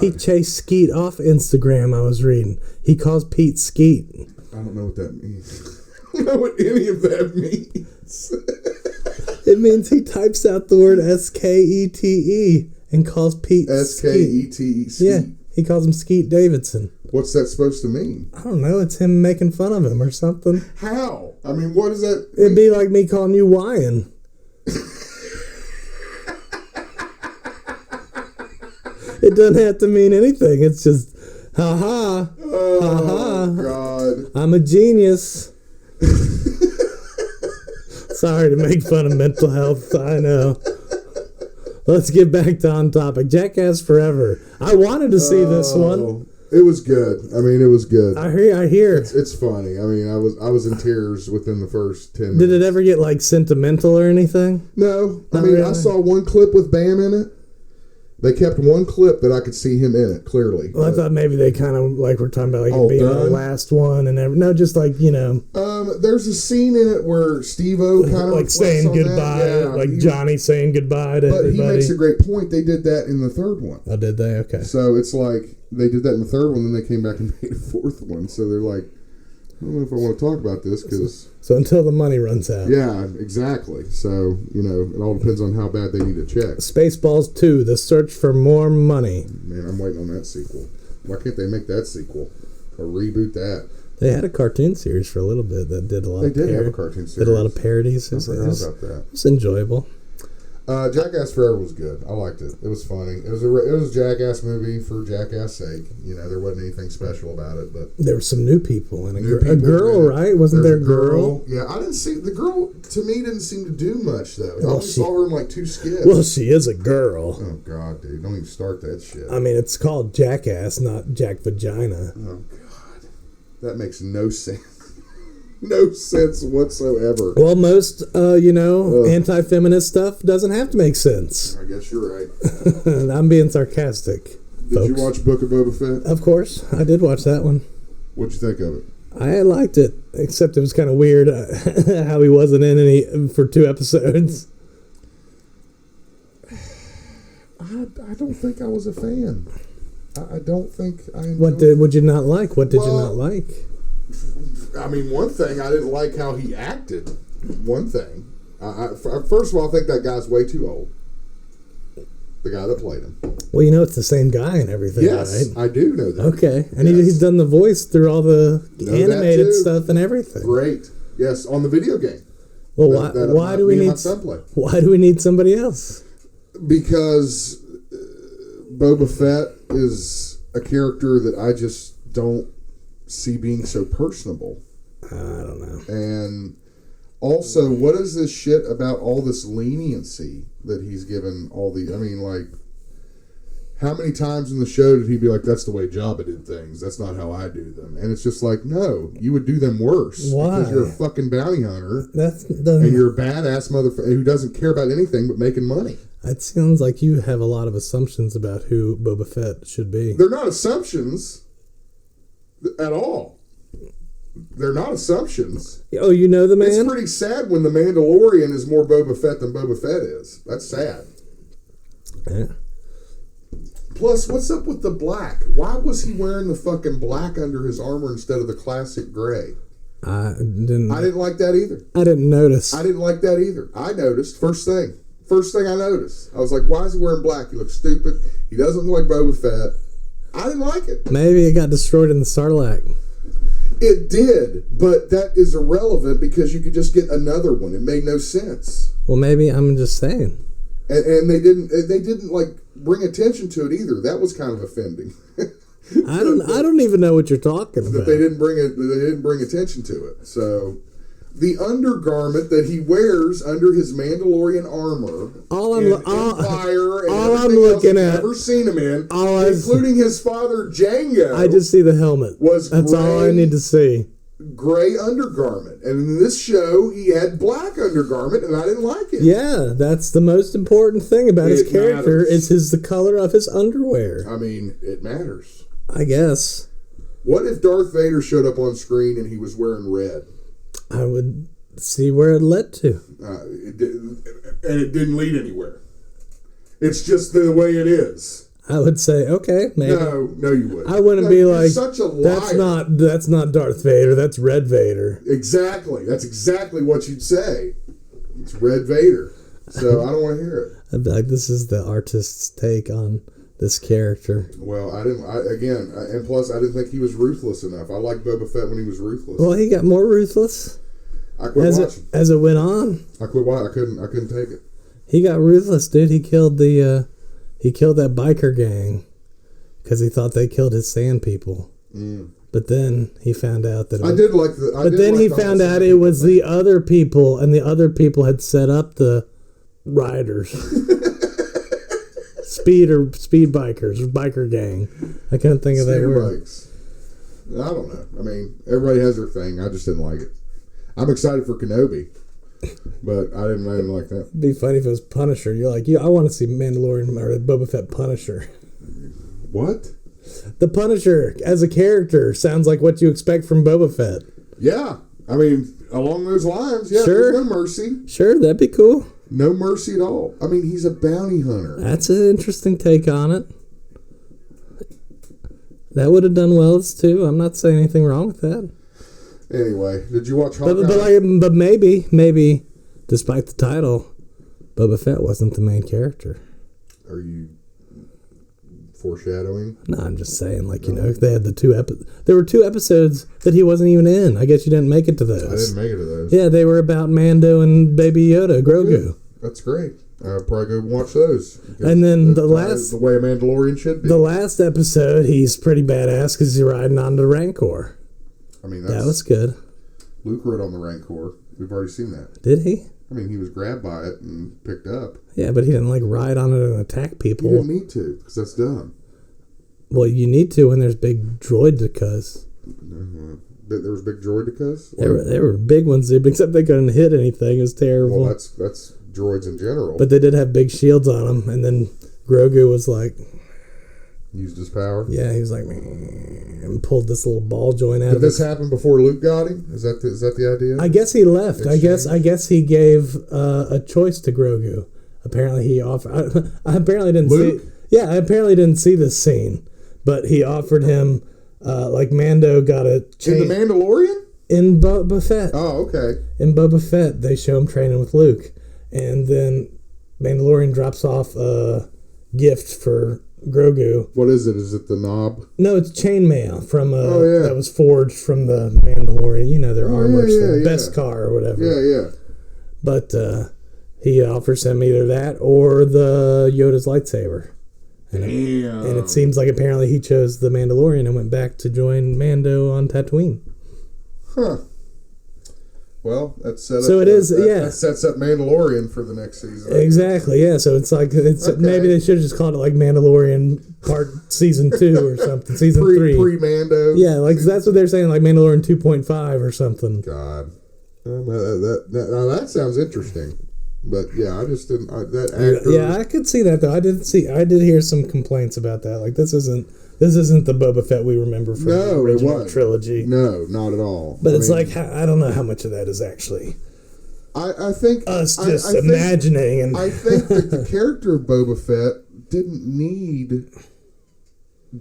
Speaker 7: He chased Skeet off Instagram, I was reading. He calls Pete Skeet.
Speaker 6: I don't know what that means. I don't know what any of that means.
Speaker 7: It means he types out the word Skete and calls Pete
Speaker 6: Skete.
Speaker 7: Yeah, he calls him Skeet Davidson.
Speaker 6: What's that supposed to mean?
Speaker 7: I don't know. It's him making fun of him or something.
Speaker 6: How? I mean, what is that?
Speaker 7: It'd be like me calling you Wyan. It doesn't have to mean anything. It's just, ha-ha.
Speaker 6: Oh,
Speaker 7: ha-ha.
Speaker 6: God.
Speaker 7: I'm a genius. Sorry to make fun of mental health. I know. Let's get back to on topic. Jackass Forever. I wanted to see this one.
Speaker 6: It was good. I mean, it was good.
Speaker 7: I hear.
Speaker 6: It's funny. I mean, I was in tears within the first 10 minutes.
Speaker 7: Did it ever get like sentimental or anything?
Speaker 6: No. I mean, really? I saw one clip with Bam in it. They kept one clip that I could see him in it clearly.
Speaker 7: Well, I thought maybe they kind of like were talking about like
Speaker 6: All
Speaker 7: it being the
Speaker 6: done?
Speaker 7: last one and no, just like
Speaker 6: There's a scene in it where Steve-O kind of
Speaker 7: like saying goodbye, like Johnny saying goodbye to everybody.
Speaker 6: But he makes a great point. They did that in the third one.
Speaker 7: Oh, did they? Okay.
Speaker 6: So it's like they did that in the third one, then they came back and made a fourth one. So they're like, I don't know if I want to talk about this because.
Speaker 7: So until the money runs out.
Speaker 6: Yeah, exactly. So, it all depends on how bad they need to check.
Speaker 7: Spaceballs 2, The Search for More Money.
Speaker 6: Man, I'm waiting on that sequel. Why can't they make that sequel? Or reboot that?
Speaker 7: They had a cartoon series for a little bit that did a lot of
Speaker 6: They did have a cartoon series.
Speaker 7: Did a lot of parodies.
Speaker 6: I forgot about that.
Speaker 7: It was enjoyable.
Speaker 6: Jackass Forever was good. I liked it. It was funny. It was a Jackass movie for Jackass' sake. There wasn't anything special about it, but
Speaker 7: there were some new people and a girl, right? Wasn't there a girl?
Speaker 6: Yeah, I didn't see the girl. To me, didn't seem to do much though. I only saw her in like 2 skits.
Speaker 7: Well, she is a girl.
Speaker 6: Oh God, dude! Don't even start that shit.
Speaker 7: I mean, it's called Jackass, not Jack Vagina.
Speaker 6: Oh God, that makes no sense. No sense whatsoever.
Speaker 7: Well, most, anti-feminist stuff doesn't have to make sense.
Speaker 6: I guess you're right.
Speaker 7: I'm being sarcastic.
Speaker 6: Did you watch Book of Boba Fett?
Speaker 7: Of course. I did watch that one.
Speaker 6: What'd you think of it?
Speaker 7: I liked it, except it was kind of weird how he wasn't in any for 2 episodes.
Speaker 6: I don't think I was a fan. I don't think I enjoyed
Speaker 7: Would you not like? What did you not like?
Speaker 6: I mean, one thing, I didn't like how he acted. One thing. First of all, I think that guy's way too old. The guy that played him.
Speaker 7: Well, it's the same guy and everything,
Speaker 6: yes,
Speaker 7: right?
Speaker 6: I do know that.
Speaker 7: Okay. And he's done the voice through all the animated stuff and everything.
Speaker 6: Great. Yes, on the video game.
Speaker 7: Well, why do we need somebody else?
Speaker 6: Because Boba Fett is a character that I just don't see being so personable.
Speaker 7: I don't know.
Speaker 6: And also, what is this shit about all this leniency that he's given all the... I mean, like, how many times in the show did he be like, that's the way Jabba did things, that's not how I do them? And it's just like, no, you would do them worse.
Speaker 7: Why?
Speaker 6: Because you're a fucking bounty hunter. And you're a badass motherfucker who doesn't care about anything but making money.
Speaker 7: It sounds like you have a lot of assumptions about who Boba Fett should be.
Speaker 6: They're not assumptions at all. They're not assumptions.
Speaker 7: Oh, you know the man?
Speaker 6: It's pretty sad when the Mandalorian is more Boba Fett than Boba Fett is. That's sad.
Speaker 7: Yeah.
Speaker 6: Plus, what's up with the black? Why was he wearing the fucking black under his armor instead of the classic gray?
Speaker 7: I didn't
Speaker 6: like that either.
Speaker 7: I didn't notice.
Speaker 6: I didn't like that either. I noticed. First thing I noticed. I was like, why is he wearing black? He looks stupid. He doesn't look like Boba Fett. I didn't like it.
Speaker 7: Maybe it got destroyed in the Sarlacc.
Speaker 6: It did, but that is irrelevant because you could just get another one. It made no sense.
Speaker 7: Well, maybe I'm just saying.
Speaker 6: And they didn't like bring attention to it either. That was kind of offending.
Speaker 7: I don't even know what you're talking about.
Speaker 6: They didn't bring attention to it. So the undergarment that he wears under his Mandalorian armor, all I'm
Speaker 7: looking at,
Speaker 6: never seen him in, including his father Jango.
Speaker 7: I just see the helmet. That's all I need to see.
Speaker 6: Gray undergarment, and in this show he had black undergarment, and I didn't like it.
Speaker 7: Yeah, that's the most important thing about his character is the color of his underwear.
Speaker 6: I mean, it matters.
Speaker 7: I guess.
Speaker 6: What if Darth Vader showed up on screen and he was wearing red?
Speaker 7: I would see where it led to.
Speaker 6: And it didn't lead anywhere. It's just the way it is.
Speaker 7: I would say, okay, maybe.
Speaker 6: No, you wouldn't.
Speaker 7: I wouldn't be like,
Speaker 6: such a liar.
Speaker 7: That's not Darth Vader, that's Red Vader.
Speaker 6: Exactly. That's exactly what you'd say. It's Red Vader. So I don't want to hear it.
Speaker 7: I'd be like, this is the artist's take on this character.
Speaker 6: Well, and plus I didn't think he was ruthless enough. I liked Boba Fett when he was ruthless.
Speaker 7: Well, he got more ruthless.
Speaker 6: I quit watching.
Speaker 7: As it went on.
Speaker 6: I quit watching. I couldn't take it.
Speaker 7: He got ruthless, dude. He killed that biker gang because he thought they killed his sand people. But then he found out that he found out it was the other people, and the other people had set up the riders. speed bikers, biker gang. I couldn't think of that word.
Speaker 6: Bikes. I don't know. I mean, everybody has their thing. I just didn't like it. I'm excited for Kenobi. But I didn't like that.
Speaker 7: It'd be funny if it was Punisher. You're like, yeah, I want to see Mandalorian or Boba Fett Punisher.
Speaker 6: What?
Speaker 7: The Punisher as a character sounds like what you expect from Boba Fett.
Speaker 6: Yeah. I mean, along those lines, yeah,
Speaker 7: Sure.
Speaker 6: there's no mercy.
Speaker 7: Sure, that'd be cool.
Speaker 6: No mercy at all. I mean, he's a bounty hunter.
Speaker 7: That's an interesting take on it. That would have done well too. I'm not saying anything wrong with that.
Speaker 6: Anyway, did you watch Hawkeye?
Speaker 7: But maybe, despite the title, Boba Fett wasn't the main character.
Speaker 6: Are you foreshadowing?
Speaker 7: No, I'm just saying, like, you know, they had there were 2 episodes that he wasn't even in. I guess you didn't make it to those.
Speaker 6: I didn't make it to those.
Speaker 7: Yeah, they were about Mando and Baby Yoda, Grogu.
Speaker 6: That's great. I'll probably go watch those.
Speaker 7: And then
Speaker 6: the way a Mandalorian should be.
Speaker 7: The last episode, he's pretty badass because he's riding on the Rancor.
Speaker 6: I mean,
Speaker 7: that was good.
Speaker 6: Luke rode on the Rancor. We've already seen that.
Speaker 7: Did he?
Speaker 6: I mean, he was grabbed by it and picked up.
Speaker 7: Yeah, but he didn't, like, ride on it and attack people.
Speaker 6: He didn't need to, because that's dumb.
Speaker 7: Well, you need to when there's big droidekas.
Speaker 6: There was big droidekas?
Speaker 7: There were big ones, except they couldn't hit anything. It was terrible.
Speaker 6: Well, that's droids in general.
Speaker 7: But they did have big shields on them, and then Grogu was like...
Speaker 6: Used his power?
Speaker 7: Yeah, he was like... And pulled this little ball joint out
Speaker 6: Did
Speaker 7: of
Speaker 6: this happen before Luke got him? Is that the idea?
Speaker 7: I guess he left.
Speaker 6: Exchange?
Speaker 7: I guess he gave a choice to Grogu. Apparently he offered... I apparently didn't
Speaker 6: Luke?
Speaker 7: see... Yeah, I apparently didn't see this scene. But he offered him... like Mando got a...
Speaker 6: In The Mandalorian?
Speaker 7: In Boba Fett.
Speaker 6: Oh, okay.
Speaker 7: In Boba Fett, they show him training with Luke. And then Mandalorian drops off a gift for Grogu.
Speaker 6: What is it? Is it the knob?
Speaker 7: No, it's chainmail from
Speaker 6: yeah.
Speaker 7: that was forged from the Mandalorian. You know, their armor,
Speaker 6: yeah.
Speaker 7: Beskar or whatever.
Speaker 6: Yeah.
Speaker 7: But he offers him either that or the Yoda's lightsaber. And it seems like apparently he chose the Mandalorian and went back to join Mando on Tatooine.
Speaker 6: Huh. Well, that's set up.
Speaker 7: So it is,
Speaker 6: that sets up Mandalorian for the next season.
Speaker 7: Exactly, yeah. So it's like
Speaker 6: Okay.
Speaker 7: maybe they should have just called it like Mandalorian season 2 or something, season 3.
Speaker 6: Pre-Mando.
Speaker 7: Yeah, like that's what they're saying, like Mandalorian 2.5 or something.
Speaker 6: God, now that sounds interesting. But yeah, I just didn't. That actor.
Speaker 7: Yeah, I could see that though. I did hear some complaints about that. Like this isn't the Boba Fett we remember from the original trilogy.
Speaker 6: No, not at all.
Speaker 7: But it's like I don't know how much of that is actually.
Speaker 6: I think
Speaker 7: us just imagining and
Speaker 6: I think that the character of Boba Fett didn't need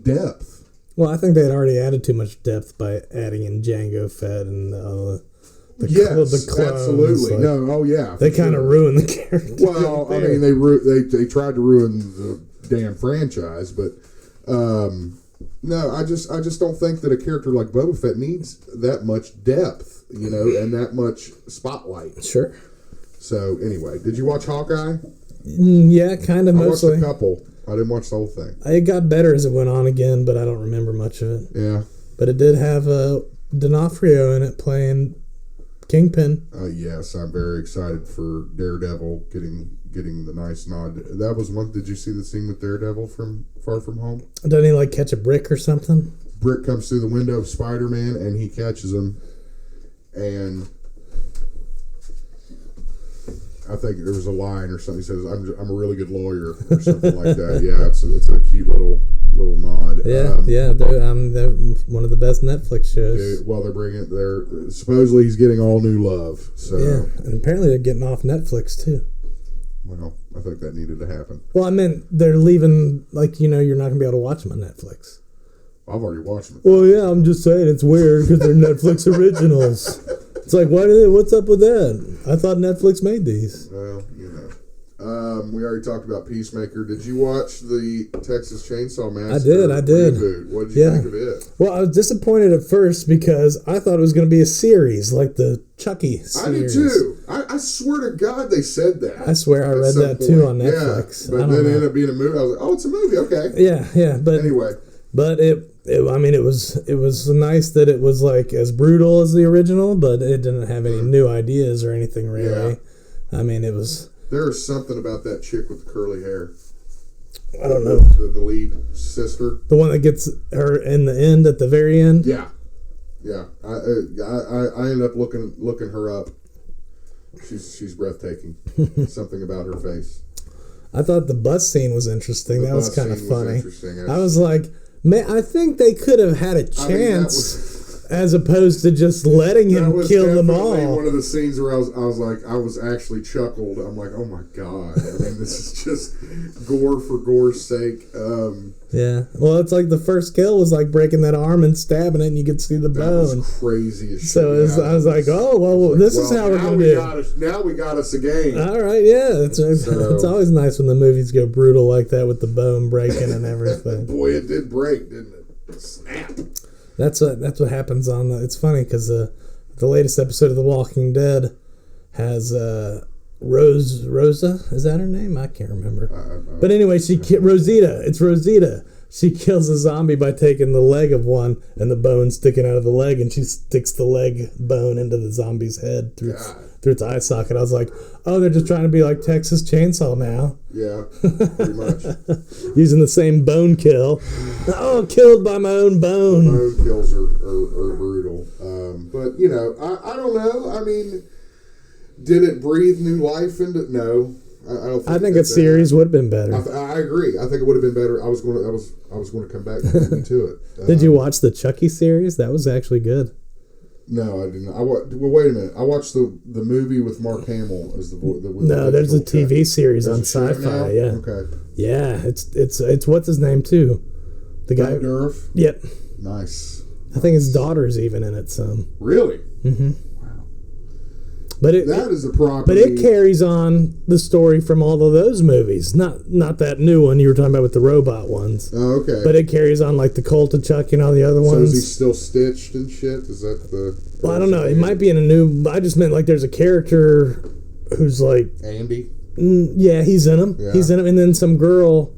Speaker 6: depth.
Speaker 7: Well, I think they had already added too much depth by adding in Jango Fett and the clones.
Speaker 6: Absolutely.
Speaker 7: Like, they kind of ruined the character.
Speaker 6: Well, I mean, they tried to ruin the damn franchise, but no, I just don't think that a character like Boba Fett needs that much depth, you know, and that much spotlight.
Speaker 7: Sure.
Speaker 6: So anyway, did you watch Hawkeye?
Speaker 7: Yeah, kind of mostly.
Speaker 6: I watched a couple. I didn't watch the whole thing.
Speaker 7: It got better as it went on again, but I don't remember much of it.
Speaker 6: Yeah.
Speaker 7: But it did have D'Onofrio in it playing Kingpin.
Speaker 6: Yes, I'm very excited for Daredevil getting the nice nod. That was one. Did you see the scene with Daredevil from Far From Home?
Speaker 7: Doesn't he like catch a brick or something?
Speaker 6: Brick comes through the window of Spider-Man and he catches him, and I think there was a line or something. He says, "I'm a really good lawyer" or something like that. Yeah, it's a cute little nod.
Speaker 7: Yeah. They're one of the best Netflix shows.
Speaker 6: They're supposedly he's getting all new love. So
Speaker 7: yeah, and apparently they're getting off Netflix too.
Speaker 6: Well, I think that needed to happen.
Speaker 7: Well, I meant they're leaving. Like, you know, you're not gonna be able to watch them on Netflix.
Speaker 6: I've already watched them.
Speaker 7: Well, yeah, I'm just saying it's weird because they're Netflix originals. It's like, what's up with that? I thought Netflix made these.
Speaker 6: Well, you know. We already talked about Peacemaker. Did you watch the Texas Chainsaw Massacre?
Speaker 7: I did.
Speaker 6: Reboot? What did you think of it?
Speaker 7: Well, I was disappointed at first because I thought it was going to be a series, like the Chucky series.
Speaker 6: I did too. I swear to God they said that.
Speaker 7: I swear I read that too on Netflix.
Speaker 6: Yeah, but then it ended up being a movie. I was like, oh, it's a movie. Okay.
Speaker 7: Yeah. But
Speaker 6: anyway.
Speaker 7: But it was nice that it was like as brutal as the original, but it didn't have any new ideas or anything really. Yeah. I mean, it was.
Speaker 6: There's something about that chick with the curly hair.
Speaker 7: I don't know.
Speaker 6: The lead sister.
Speaker 7: The one that gets her in the end at the very end.
Speaker 6: Yeah. I ended up looking her up She's breathtaking. Something about her face.
Speaker 7: I thought the bus scene was interesting. That was kind of funny. I was like, man, I think they could have had a chance as opposed to just letting him kill them all.
Speaker 6: One of the scenes where I was actually chuckled. I'm like, oh my god! I mean, this is just gore for gore's sake.
Speaker 7: Yeah, well, it's like the first kill was like breaking that arm and stabbing it, and you could see the bone.
Speaker 6: That was crazy as shit.
Speaker 7: So I was like, oh well, this is how we're gonna do.
Speaker 6: Now we got us a game.
Speaker 7: All right, yeah, it's always nice when the movies go brutal like that with the bone breaking and everything.
Speaker 6: Boy, it did break, didn't it? Snap.
Speaker 7: That's what happens on the. It's funny because the latest episode of The Walking Dead has Rosa, is that her name? I can't remember. But anyway, Rosita. It's Rosita. She kills a zombie by taking the leg of one and the bone sticking out of the leg, and she sticks the leg bone into the zombie's head through its eye socket. I was like, oh, they're just trying to be like Texas Chainsaw now.
Speaker 6: Yeah, pretty much.
Speaker 7: Using the same bone kill. Oh, killed by my own bone.
Speaker 6: Bone kills are brutal. But, you know, I don't know. I mean, did it breathe new life into... No. I think
Speaker 7: a series would have been better.
Speaker 6: I agree. I think it would have been better. I was going to come back to it.
Speaker 7: Did you watch the Chucky series? That was actually good.
Speaker 6: No, I didn't. Well, wait a minute. I watched the movie with Mark Hamill as the voice.
Speaker 7: No, there's a TV series on Sci-Fi. Yeah.
Speaker 6: Okay.
Speaker 7: Yeah, it's what's his name too, the guy.
Speaker 6: Durf.
Speaker 7: Yep.
Speaker 6: Nice.
Speaker 7: I think his daughter's even in it some.
Speaker 6: Really?
Speaker 7: Mm-hmm. But
Speaker 6: that is a property.
Speaker 7: But it carries on the story from all of those movies. Not that new one you were talking about with the robot ones.
Speaker 6: Oh, okay.
Speaker 7: But it carries on like the Cult of Chucky and all the other ones.
Speaker 6: So is he still stitched and shit? Is that the...
Speaker 7: Well, I don't know. It might be in a new... I just meant like there's a character who's like...
Speaker 6: Andy?
Speaker 7: Yeah, he's in him.
Speaker 6: Yeah.
Speaker 7: He's in him. And then some girl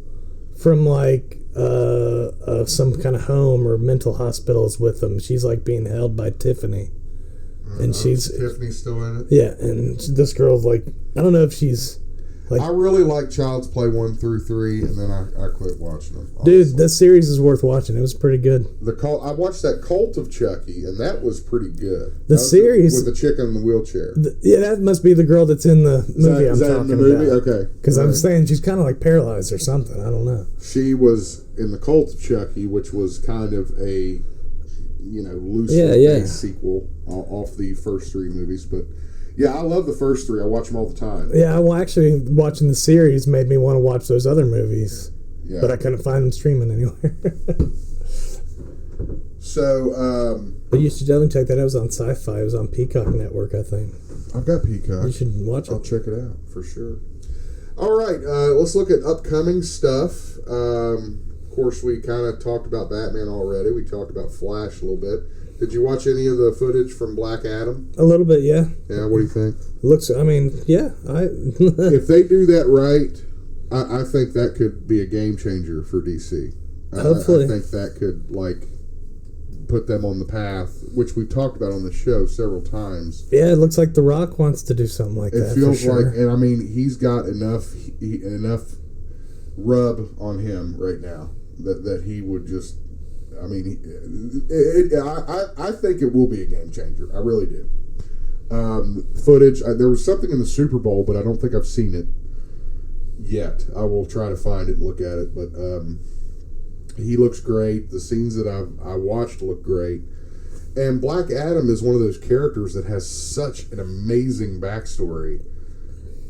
Speaker 7: from like some kind of home or mental hospital is with him. She's like being held by Tiffany. And
Speaker 6: Tiffany's still in it?
Speaker 7: Yeah, and this girl's like, I don't know if she's like...
Speaker 6: I really like Child's Play 1 through 3, and then I quit watching them. Honestly.
Speaker 7: Dude, this series is worth watching. It was pretty good.
Speaker 6: I watched that Cult of Chucky, and that was pretty good.
Speaker 7: The series...
Speaker 6: With the chick in the wheelchair.
Speaker 7: Yeah, that must be the girl that's in the movie I'm talking
Speaker 6: in the movie?
Speaker 7: about.
Speaker 6: Okay.
Speaker 7: Because I'm saying she's kind of like paralyzed or something. I don't know.
Speaker 6: She was in the Cult of Chucky, which was kind of a... loosely based sequel off the first 3 movies. But yeah, I love the first 3. I watch them all the time.
Speaker 7: Yeah, well, actually, watching the series made me want to watch those other movies. Yeah. But I couldn't find them streaming anywhere.
Speaker 6: So,
Speaker 7: but you should definitely check that out. It was on Sci-Fi. It was on Peacock Network, I think.
Speaker 6: I've got Peacock.
Speaker 7: You should watch it.
Speaker 6: I'll check it out for sure. All right, let's look at upcoming stuff. Of course, we kind of talked about Batman already. We talked about Flash a little bit. Did you watch any of the footage from Black Adam?
Speaker 7: A little bit, yeah.
Speaker 6: Yeah, what do you think?
Speaker 7: If
Speaker 6: they do that right, I think that could be a game changer for DC.
Speaker 7: Hopefully.
Speaker 6: I think that could, put them on the path, which we've talked about on the show several times.
Speaker 7: Yeah, it looks like The Rock wants to do something like that.
Speaker 6: It feels like, and I mean, he's got enough rub on him right now that he would just... I mean, I think it will be a game changer. I really do. Footage, there was something in the Super Bowl, but I don't think I've seen it yet. I will try to find it and look at it, but he looks great. The scenes that I watched look great. And Black Adam is one of those characters that has such an amazing backstory.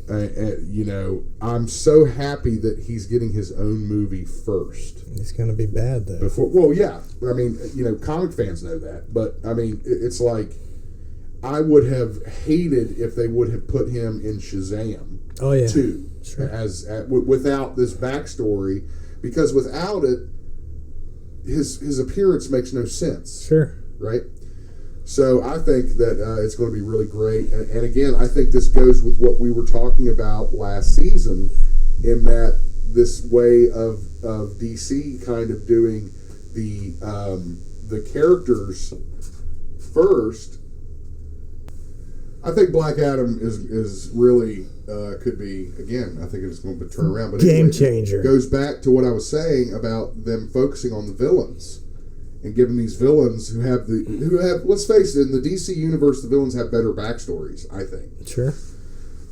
Speaker 6: I'm so happy that he's getting his own movie first.
Speaker 7: He's going to be bad, though.
Speaker 6: I mean, comic fans know that. But, I mean, it's like, I would have hated if they would have put him in Shazam, too.
Speaker 7: Sure.
Speaker 6: Without this backstory. Because without it, his appearance makes no sense.
Speaker 7: Sure.
Speaker 6: Right? So I think that it's going to be really great. And again, I think this goes with what we were talking about last season, in that this way of DC kind of doing the characters first. I think Black Adam is really could be, again, I think it's going to turn around. But
Speaker 7: game changer.
Speaker 6: It goes back to what I was saying about them focusing on the villains. And giving these villains who have let's face it, in the DC universe, the villains have better backstories, I think.
Speaker 7: Sure.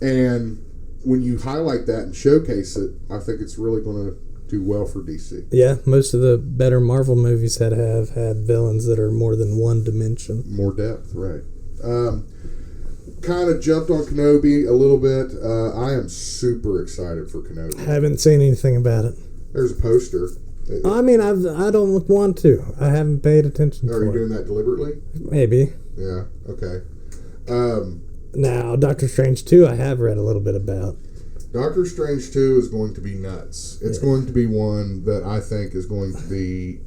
Speaker 6: And when you highlight that and showcase it, I think it's really going to do well for DC.
Speaker 7: Yeah, most of the better Marvel movies have had villains that are more than one dimension.
Speaker 6: More depth, right. Kind of jumped on Kenobi a little bit. I am super excited for Kenobi.
Speaker 7: I haven't seen anything about it.
Speaker 6: There's a poster.
Speaker 7: I mean, I don't want to. I haven't paid attention to it.
Speaker 6: Are you doing that deliberately?
Speaker 7: Maybe.
Speaker 6: Yeah, okay.
Speaker 7: Now, Doctor Strange 2, I have read a little bit about.
Speaker 6: Doctor Strange 2 is going to be nuts. It's going to be one that I think is going to be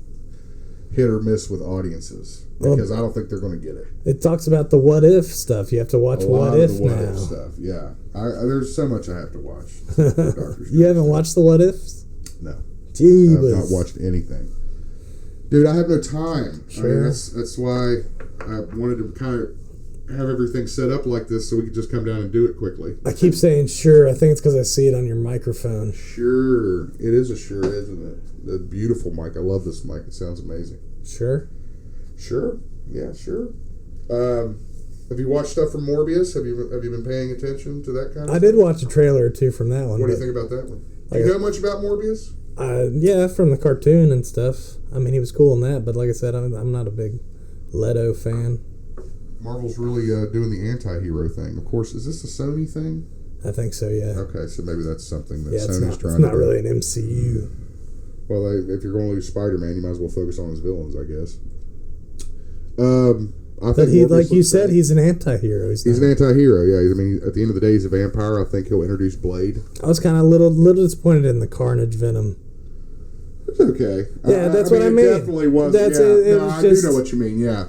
Speaker 6: hit or miss with audiences. Because I don't think they're going to get it.
Speaker 7: It talks about the what if stuff. You have to watch what if now.
Speaker 6: Stuff, yeah. There's so much I have to watch. For Doctor Strange.
Speaker 7: You haven't watched the what ifs?
Speaker 6: No.
Speaker 7: Jeebus.
Speaker 6: I have not watched anything. Dude, I have no time.
Speaker 7: Sure.
Speaker 6: I mean, that's why I wanted to kind of have everything set up like this so we could just come down and do it quickly.
Speaker 7: I keep saying sure. I think it's because I see it on your microphone.
Speaker 6: Sure. It is a sure, isn't it? The beautiful mic. I love this mic. It sounds amazing.
Speaker 7: Sure.
Speaker 6: Sure. Yeah, sure. Have you watched stuff from Morbius? Have you been paying attention to that kind of
Speaker 7: I did watch a trailer or two from that one.
Speaker 6: What do you think about that one? Do you know much about Morbius?
Speaker 7: Yeah, from the cartoon and stuff. I mean, he was cool in that, but like I said, I'm not a big Leto fan.
Speaker 6: Marvel's really doing the anti-hero thing. Of course, is this a Sony thing?
Speaker 7: I think so, yeah.
Speaker 6: Okay, so maybe that's something that
Speaker 7: trying
Speaker 6: Sony's trying
Speaker 7: to do. It's
Speaker 6: to
Speaker 7: not
Speaker 6: do.
Speaker 7: really an MCU.
Speaker 6: Well, if you're going to lose Spider-Man, you might as well focus on his villains, I guess. I
Speaker 7: But
Speaker 6: think
Speaker 7: he,
Speaker 6: Morbius
Speaker 7: like you
Speaker 6: looks
Speaker 7: said,
Speaker 6: great.
Speaker 7: he's an anti-hero.
Speaker 6: He's an anti-hero, yeah. I mean, at the end of the day, he's a vampire. I think he'll introduce Blade.
Speaker 7: I was kind of a little disappointed in the Carnage Venom.
Speaker 6: It's okay.
Speaker 7: Yeah, that's what I mean.
Speaker 6: It definitely was.
Speaker 7: That's
Speaker 6: yeah,
Speaker 7: it. It
Speaker 6: no,
Speaker 7: was
Speaker 6: I
Speaker 7: just,
Speaker 6: do know what you mean. Yeah,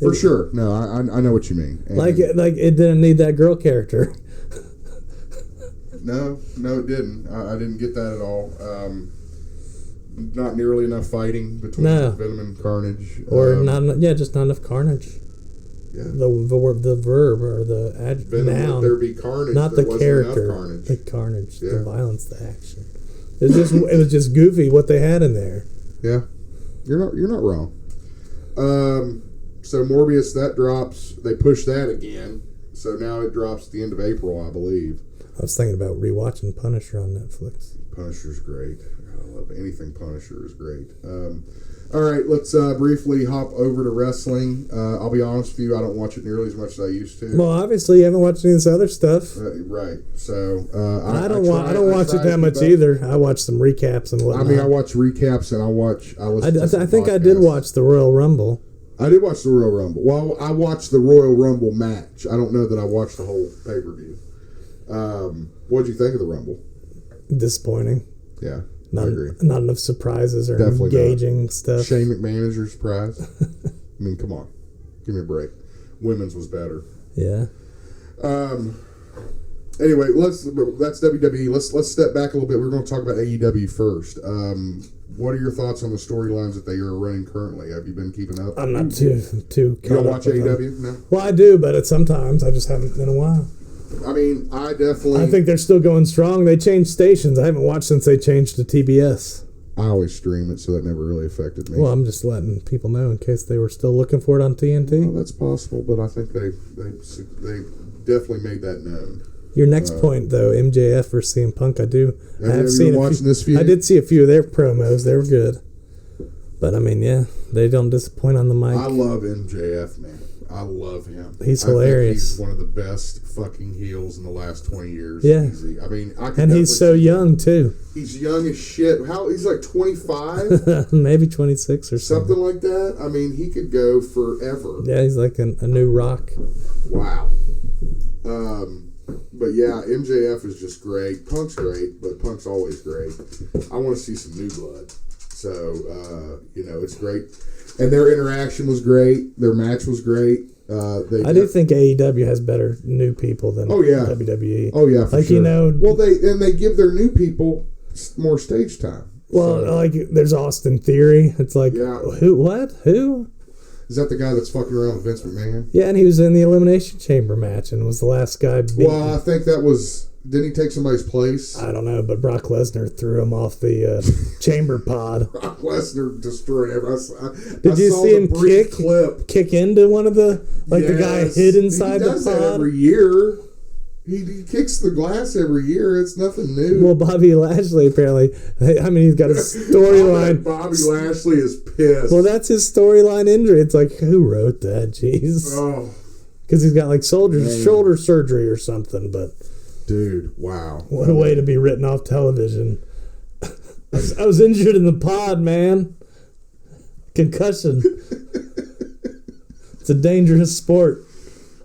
Speaker 6: for sure. No, I know what you mean. And
Speaker 7: like it didn't need that girl character.
Speaker 6: No, it didn't. I didn't get that at all. Not nearly enough fighting between Venom and Carnage,
Speaker 7: or just not enough carnage.
Speaker 6: Yeah,
Speaker 7: the verb or the adjective
Speaker 6: Venom,
Speaker 7: noun.
Speaker 6: there be carnage,
Speaker 7: not
Speaker 6: there
Speaker 7: the
Speaker 6: wasn't
Speaker 7: character.
Speaker 6: enough carnage.
Speaker 7: The carnage,
Speaker 6: Yeah.
Speaker 7: the violence, the action. It was just goofy what they had in there.
Speaker 6: Yeah, you're not wrong. So Morbius, that drops. They push that again, so now it drops at the end of April, I believe.
Speaker 7: I was thinking about rewatching Punisher on Netflix.
Speaker 6: Punisher's great. I love anything Punisher is great. All right, let's briefly hop over to wrestling. I'll be honest with you, I don't watch it nearly as much as I used to.
Speaker 7: Well, obviously you haven't watched any of this other stuff.
Speaker 6: Right. So
Speaker 7: I don't watch it that much either. I watch some recaps and whatnot.
Speaker 6: I mean, I watch recaps and I listen to some
Speaker 7: I think I
Speaker 6: podcasts.
Speaker 7: did watch the Royal Rumble.
Speaker 6: I did watch the Royal Rumble. Well, I watched the Royal Rumble match. I don't know that I watched the whole pay-per-view. What did you think of the Rumble?
Speaker 7: Disappointing.
Speaker 6: Yeah,
Speaker 7: I
Speaker 6: agree.
Speaker 7: Not enough surprises or
Speaker 6: Definitely
Speaker 7: engaging stuff.
Speaker 6: Shane McMahon is your surprise. I mean, come on. Give me a break. Women's was better.
Speaker 7: Yeah.
Speaker 6: Anyway, that's WWE. Let's step back a little bit. We're going to talk about AEW first. What are your thoughts on the storylines that they are running currently? Have you been keeping up?
Speaker 7: I'm not too.
Speaker 6: You don't watch AEW? No.
Speaker 7: Well, I do, but sometimes I just haven't in a while.
Speaker 6: I mean, I think
Speaker 7: they're still going strong. They changed stations. I haven't watched since they changed to TBS.
Speaker 6: I always stream it, so that never really affected me.
Speaker 7: Well, I'm just letting people know in case they were still looking for it on TNT.
Speaker 6: Well, that's possible, but I think they definitely made that known.
Speaker 7: Your next point, though, MJF versus CM Punk, I have
Speaker 6: seen watching this feud.
Speaker 7: I did see a few of their promos. They were good. But, I mean, yeah, they don't disappoint on the mic.
Speaker 6: I love MJF, man. I love him.
Speaker 7: He's hilarious.
Speaker 6: I think he's one of the best fucking heels in the last 20 years.
Speaker 7: Yeah.
Speaker 6: Easy. I mean,
Speaker 7: and he's so young, too.
Speaker 6: He's young as shit. He's like 25?
Speaker 7: Maybe 26 or something.
Speaker 6: Something like that. I mean, he could go forever.
Speaker 7: Yeah, he's like a new Rock.
Speaker 6: Wow. But yeah, MJF is just great. Punk's great, but Punk's always great. I want to see some new blood. So, it's great. And their interaction was great. Their match was great. I
Speaker 7: do think AEW has better new people than WWE.
Speaker 6: Oh, yeah, for sure. Well, they give their new people more stage time.
Speaker 7: Well, like, there's Austin Theory. It's like, who? What? Who?
Speaker 6: Is that the guy that's fucking around with Vince McMahon?
Speaker 7: Yeah, and he was in the Elimination Chamber match and was the last guy beaten.
Speaker 6: Well, I think that was... Didn't he take somebody's place?
Speaker 7: I don't know, but Brock Lesnar threw him off the chamber pod.
Speaker 6: Brock Lesnar destroyed everyone.
Speaker 7: Did you see him kick into one of the... Like, the guy hid inside the pod?
Speaker 6: He does that every year. He kicks the glass every year. It's nothing new.
Speaker 7: Well, Bobby Lashley apparently. I mean, he's got a storyline.
Speaker 6: Bobby Lashley is pissed.
Speaker 7: Well, that's his storyline injury. It's like, who wrote that? Jeez.
Speaker 6: Oh,
Speaker 7: Because he's got like shoulder surgery or something. But
Speaker 6: dude, wow.
Speaker 7: what a way to be written off television. I was injured in the pod, man. Concussion. It's a dangerous sport.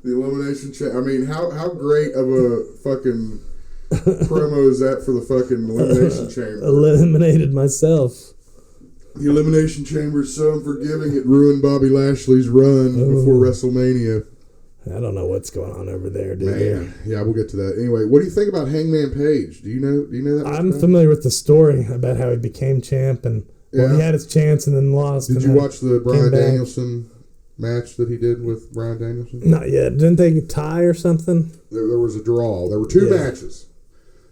Speaker 6: The Elimination Chamber. I mean, how great of a fucking promo is that for the fucking Elimination Chamber?
Speaker 7: Eliminated myself.
Speaker 6: The Elimination Chamber is so unforgiving it ruined Bobby Lashley's run before WrestleMania.
Speaker 7: I don't know what's going on over there, dude.
Speaker 6: Yeah, we'll get to that. Anyway, what do you think about Hangman Page? Do you know that?
Speaker 7: I'm familiar with the story about how he became champ and he had his chance and then lost.
Speaker 6: Did you watch the Bryan Danielson match that he did with Bryan Danielson?
Speaker 7: Not yet. Didn't they tie or something?
Speaker 6: There was a draw. There were two matches.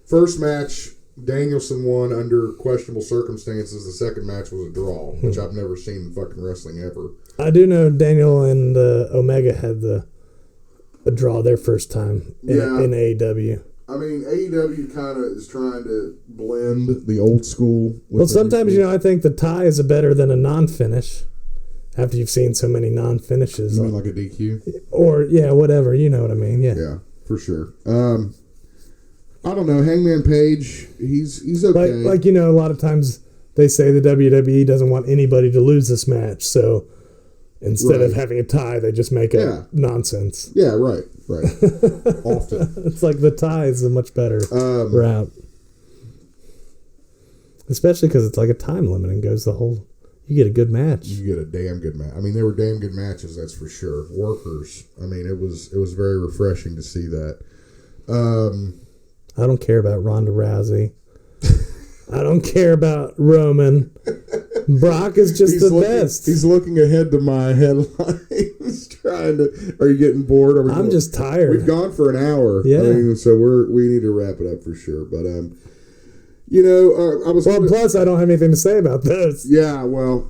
Speaker 6: First match, Danielson won under questionable circumstances. The second match was a draw, which I've never seen in fucking wrestling ever.
Speaker 7: I do know Daniel and Omega had a draw their first time in AEW.
Speaker 6: I mean, AEW kind of is trying to blend the old school with
Speaker 7: Well, sometimes, I think the tie is better than a non-finish. After you've seen so many non-finishes.
Speaker 6: You mean like a DQ?
Speaker 7: Or, whatever. You know what I mean. Yeah.
Speaker 6: Yeah, for sure. I don't know. Hangman Page, he's okay.
Speaker 7: Like a lot of times they say the WWE doesn't want anybody to lose this match. So instead of having a tie, they just make up nonsense.
Speaker 6: Yeah, right. Often.
Speaker 7: It's like the tie is a much better route. Especially because it's like a time limit and goes the whole... You get a good match.
Speaker 6: You get a damn good match. I mean, they were damn good matches, that's for sure. Workers. I mean, it was very refreshing to see that.
Speaker 7: I don't care about Ronda Rousey. I don't care about Roman. Brock is just best.
Speaker 6: He's looking ahead to my headlines, trying to... Are you getting bored?
Speaker 7: I'm just tired.
Speaker 6: We've gone for an hour.
Speaker 7: Yeah.
Speaker 6: I mean, so we need to wrap it up for sure. But I was...
Speaker 7: plus I don't have anything to say about this.
Speaker 6: Well,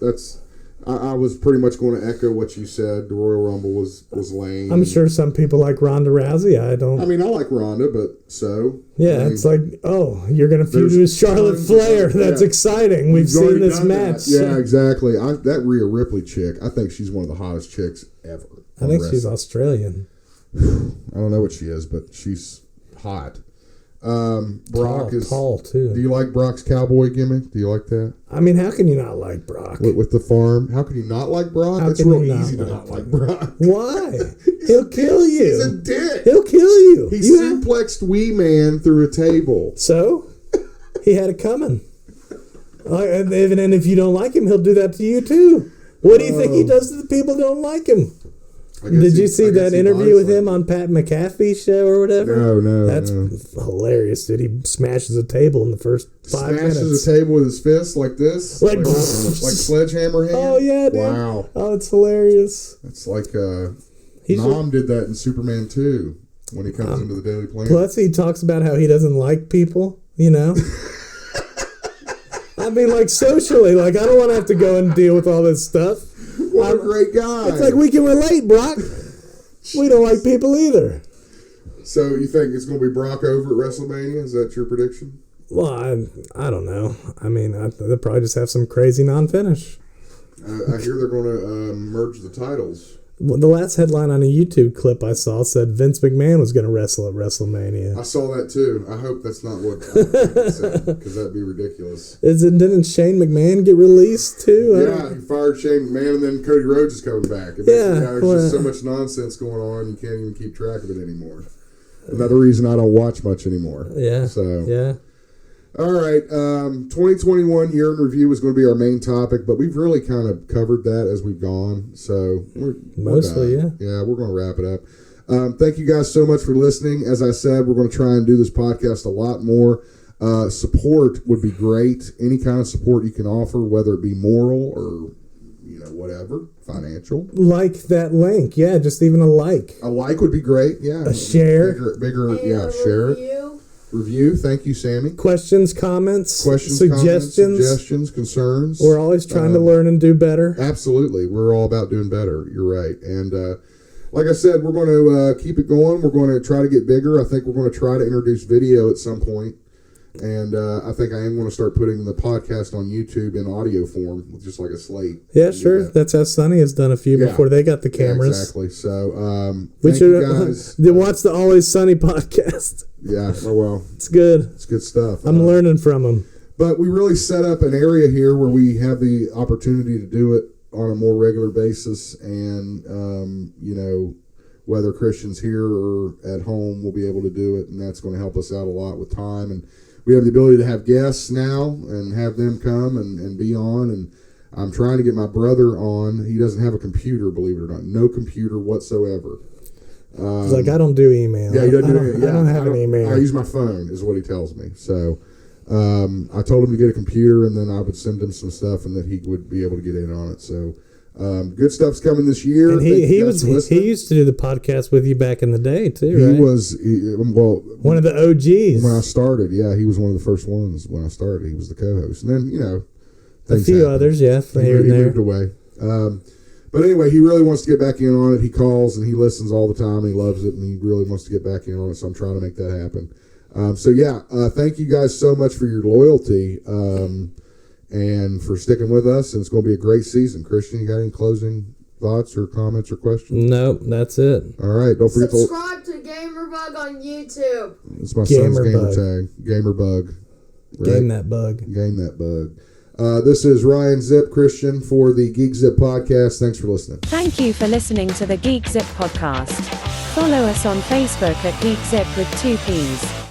Speaker 6: that's... I was pretty much going to echo what you said. The Royal Rumble was lame.
Speaker 7: I'm sure some people like Ronda Rousey. I don't...
Speaker 6: I mean, I like Ronda, but so...
Speaker 7: Yeah, it's like, you're going to feud with Charlotte Flair. That's exciting. We've seen this match.
Speaker 6: Yeah, exactly. That Rhea Ripley chick, I think she's one of the hottest chicks ever.
Speaker 7: I think she's Australian.
Speaker 6: I don't know what she is, but she's hot. Brock is
Speaker 7: tall too.
Speaker 6: Do you like Brock's cowboy gimmick? Do you like that?
Speaker 7: I mean, how can you not like Brock
Speaker 6: with the farm? How can you not like Brock? It's real easy to not like Brock.
Speaker 7: Why? He'll kill you.
Speaker 6: He's a dick.
Speaker 7: He'll kill you.
Speaker 6: He suplexed Wee Man through a table.
Speaker 7: So he had it coming. And if you don't like him, he'll do that to you too. What do you think he does to the people who don't like him? Did you see that interview with him on Pat McAfee's show or whatever?
Speaker 6: No.
Speaker 7: That's hilarious, dude. He smashes a table in the first 5 minutes.
Speaker 6: Smashes a table with his fist like this? Like sledgehammer hand?
Speaker 7: Oh, yeah, dude.
Speaker 6: Wow.
Speaker 7: Oh, it's hilarious.
Speaker 6: It's like Nom did that in Superman 2 when he comes into the Daily Planet.
Speaker 7: Plus, he talks about how he doesn't like people, I mean, like, socially. Like, I don't want to have to go and deal with all this stuff.
Speaker 6: What a great guy.
Speaker 7: It's like we can relate, Brock. We don't like people either.
Speaker 6: So you think it's going to be Brock over at WrestleMania? Is that your prediction?
Speaker 7: Well, I don't know. I mean, they'll probably just have some crazy non-finish.
Speaker 6: I hear they're going to merge the titles.
Speaker 7: Well, the last headline on a YouTube clip I saw said Vince McMahon was going to wrestle at WrestleMania.
Speaker 6: I saw that too. I hope that's not what I said, because that'd be ridiculous.
Speaker 7: Didn't Shane McMahon get released too?
Speaker 6: Yeah, he fired Shane McMahon, and then Cody Rhodes is coming back. There's just so much nonsense going on, you can't even keep track of it anymore. Another reason I don't watch much anymore.
Speaker 7: Yeah.
Speaker 6: So
Speaker 7: yeah.
Speaker 6: All right, 2021 year in review is going to be our main topic, but we've really kind of covered that as we've gone. So we're done. Yeah, we're going to wrap it up. Thank you guys so much for listening. As I said, we're going to try and do this podcast a lot more. Support would be great. Any kind of support you can offer, whether it be moral or whatever, financial.
Speaker 7: Like that link, yeah, just even a like.
Speaker 6: A like would be great. Yeah,
Speaker 7: a share,
Speaker 6: bigger, share it. Review. Thank you, Sammy.
Speaker 7: Questions, comments,
Speaker 6: suggestions, concerns.
Speaker 7: We're always trying to learn and do better.
Speaker 6: Absolutely. We're all about doing better. You're right. And like I said, we're going to keep it going. We're going to try to get bigger. I think we're going to try to introduce video at some point. And I think I am going to start putting the podcast on YouTube in audio form, with just like a slate.
Speaker 7: Yeah, sure. That's how Sonny has done a few before they got the cameras.
Speaker 6: Yeah, exactly. So,
Speaker 7: we
Speaker 6: thank
Speaker 7: should
Speaker 6: you guys.
Speaker 7: watch the Always Sunny podcast.
Speaker 6: Yeah, well.
Speaker 7: It's good.
Speaker 6: It's good stuff.
Speaker 7: I'm learning from them.
Speaker 6: But we really set up an area here where we have the opportunity to do it on a more regular basis. And, whether Christian's here or at home, we'll be able to do it. And that's going to help us out a lot with time. And we have the ability to have guests now and have them come and be on. And I'm trying to get my brother on. He doesn't have a computer, believe it or not. No computer whatsoever.
Speaker 7: He's like, I don't do email.
Speaker 6: Yeah, he doesn't do email.
Speaker 7: I don't have an email.
Speaker 6: I use my phone, is what he tells me. So I told him to get a computer, and then I would send him some stuff, and that he would be able to get in on it. So good stuff's coming this year.
Speaker 7: And he used to do the podcast with you back in the day too, right?
Speaker 6: He was
Speaker 7: one of the OGs
Speaker 6: when I started. Yeah, he was one of the first ones when I started. He was the co-host, and then
Speaker 7: a few others, yeah, here and there.
Speaker 6: He moved away. But anyway, he really wants to get back in on it. He calls and he listens all the time. And he loves it, and he really wants to get back in on it. So I'm trying to make that happen. Thank you guys so much for your loyalty. And for sticking with us, and it's going to be a great season. Christian, you got any closing thoughts or comments or questions?
Speaker 7: Nope, that's it.
Speaker 6: All right, don't forget
Speaker 1: subscribe to GamerBug on YouTube.
Speaker 6: It's my son's gamer tag, GamerBug. Right?
Speaker 7: Game that bug.
Speaker 6: Game that bug. This is Ryan Zip, Christian for the GeekZip Podcast. Thanks for listening.
Speaker 2: Thank you for listening to the GeekZip Podcast. Follow us on Facebook at GeekZip with 2 Ps.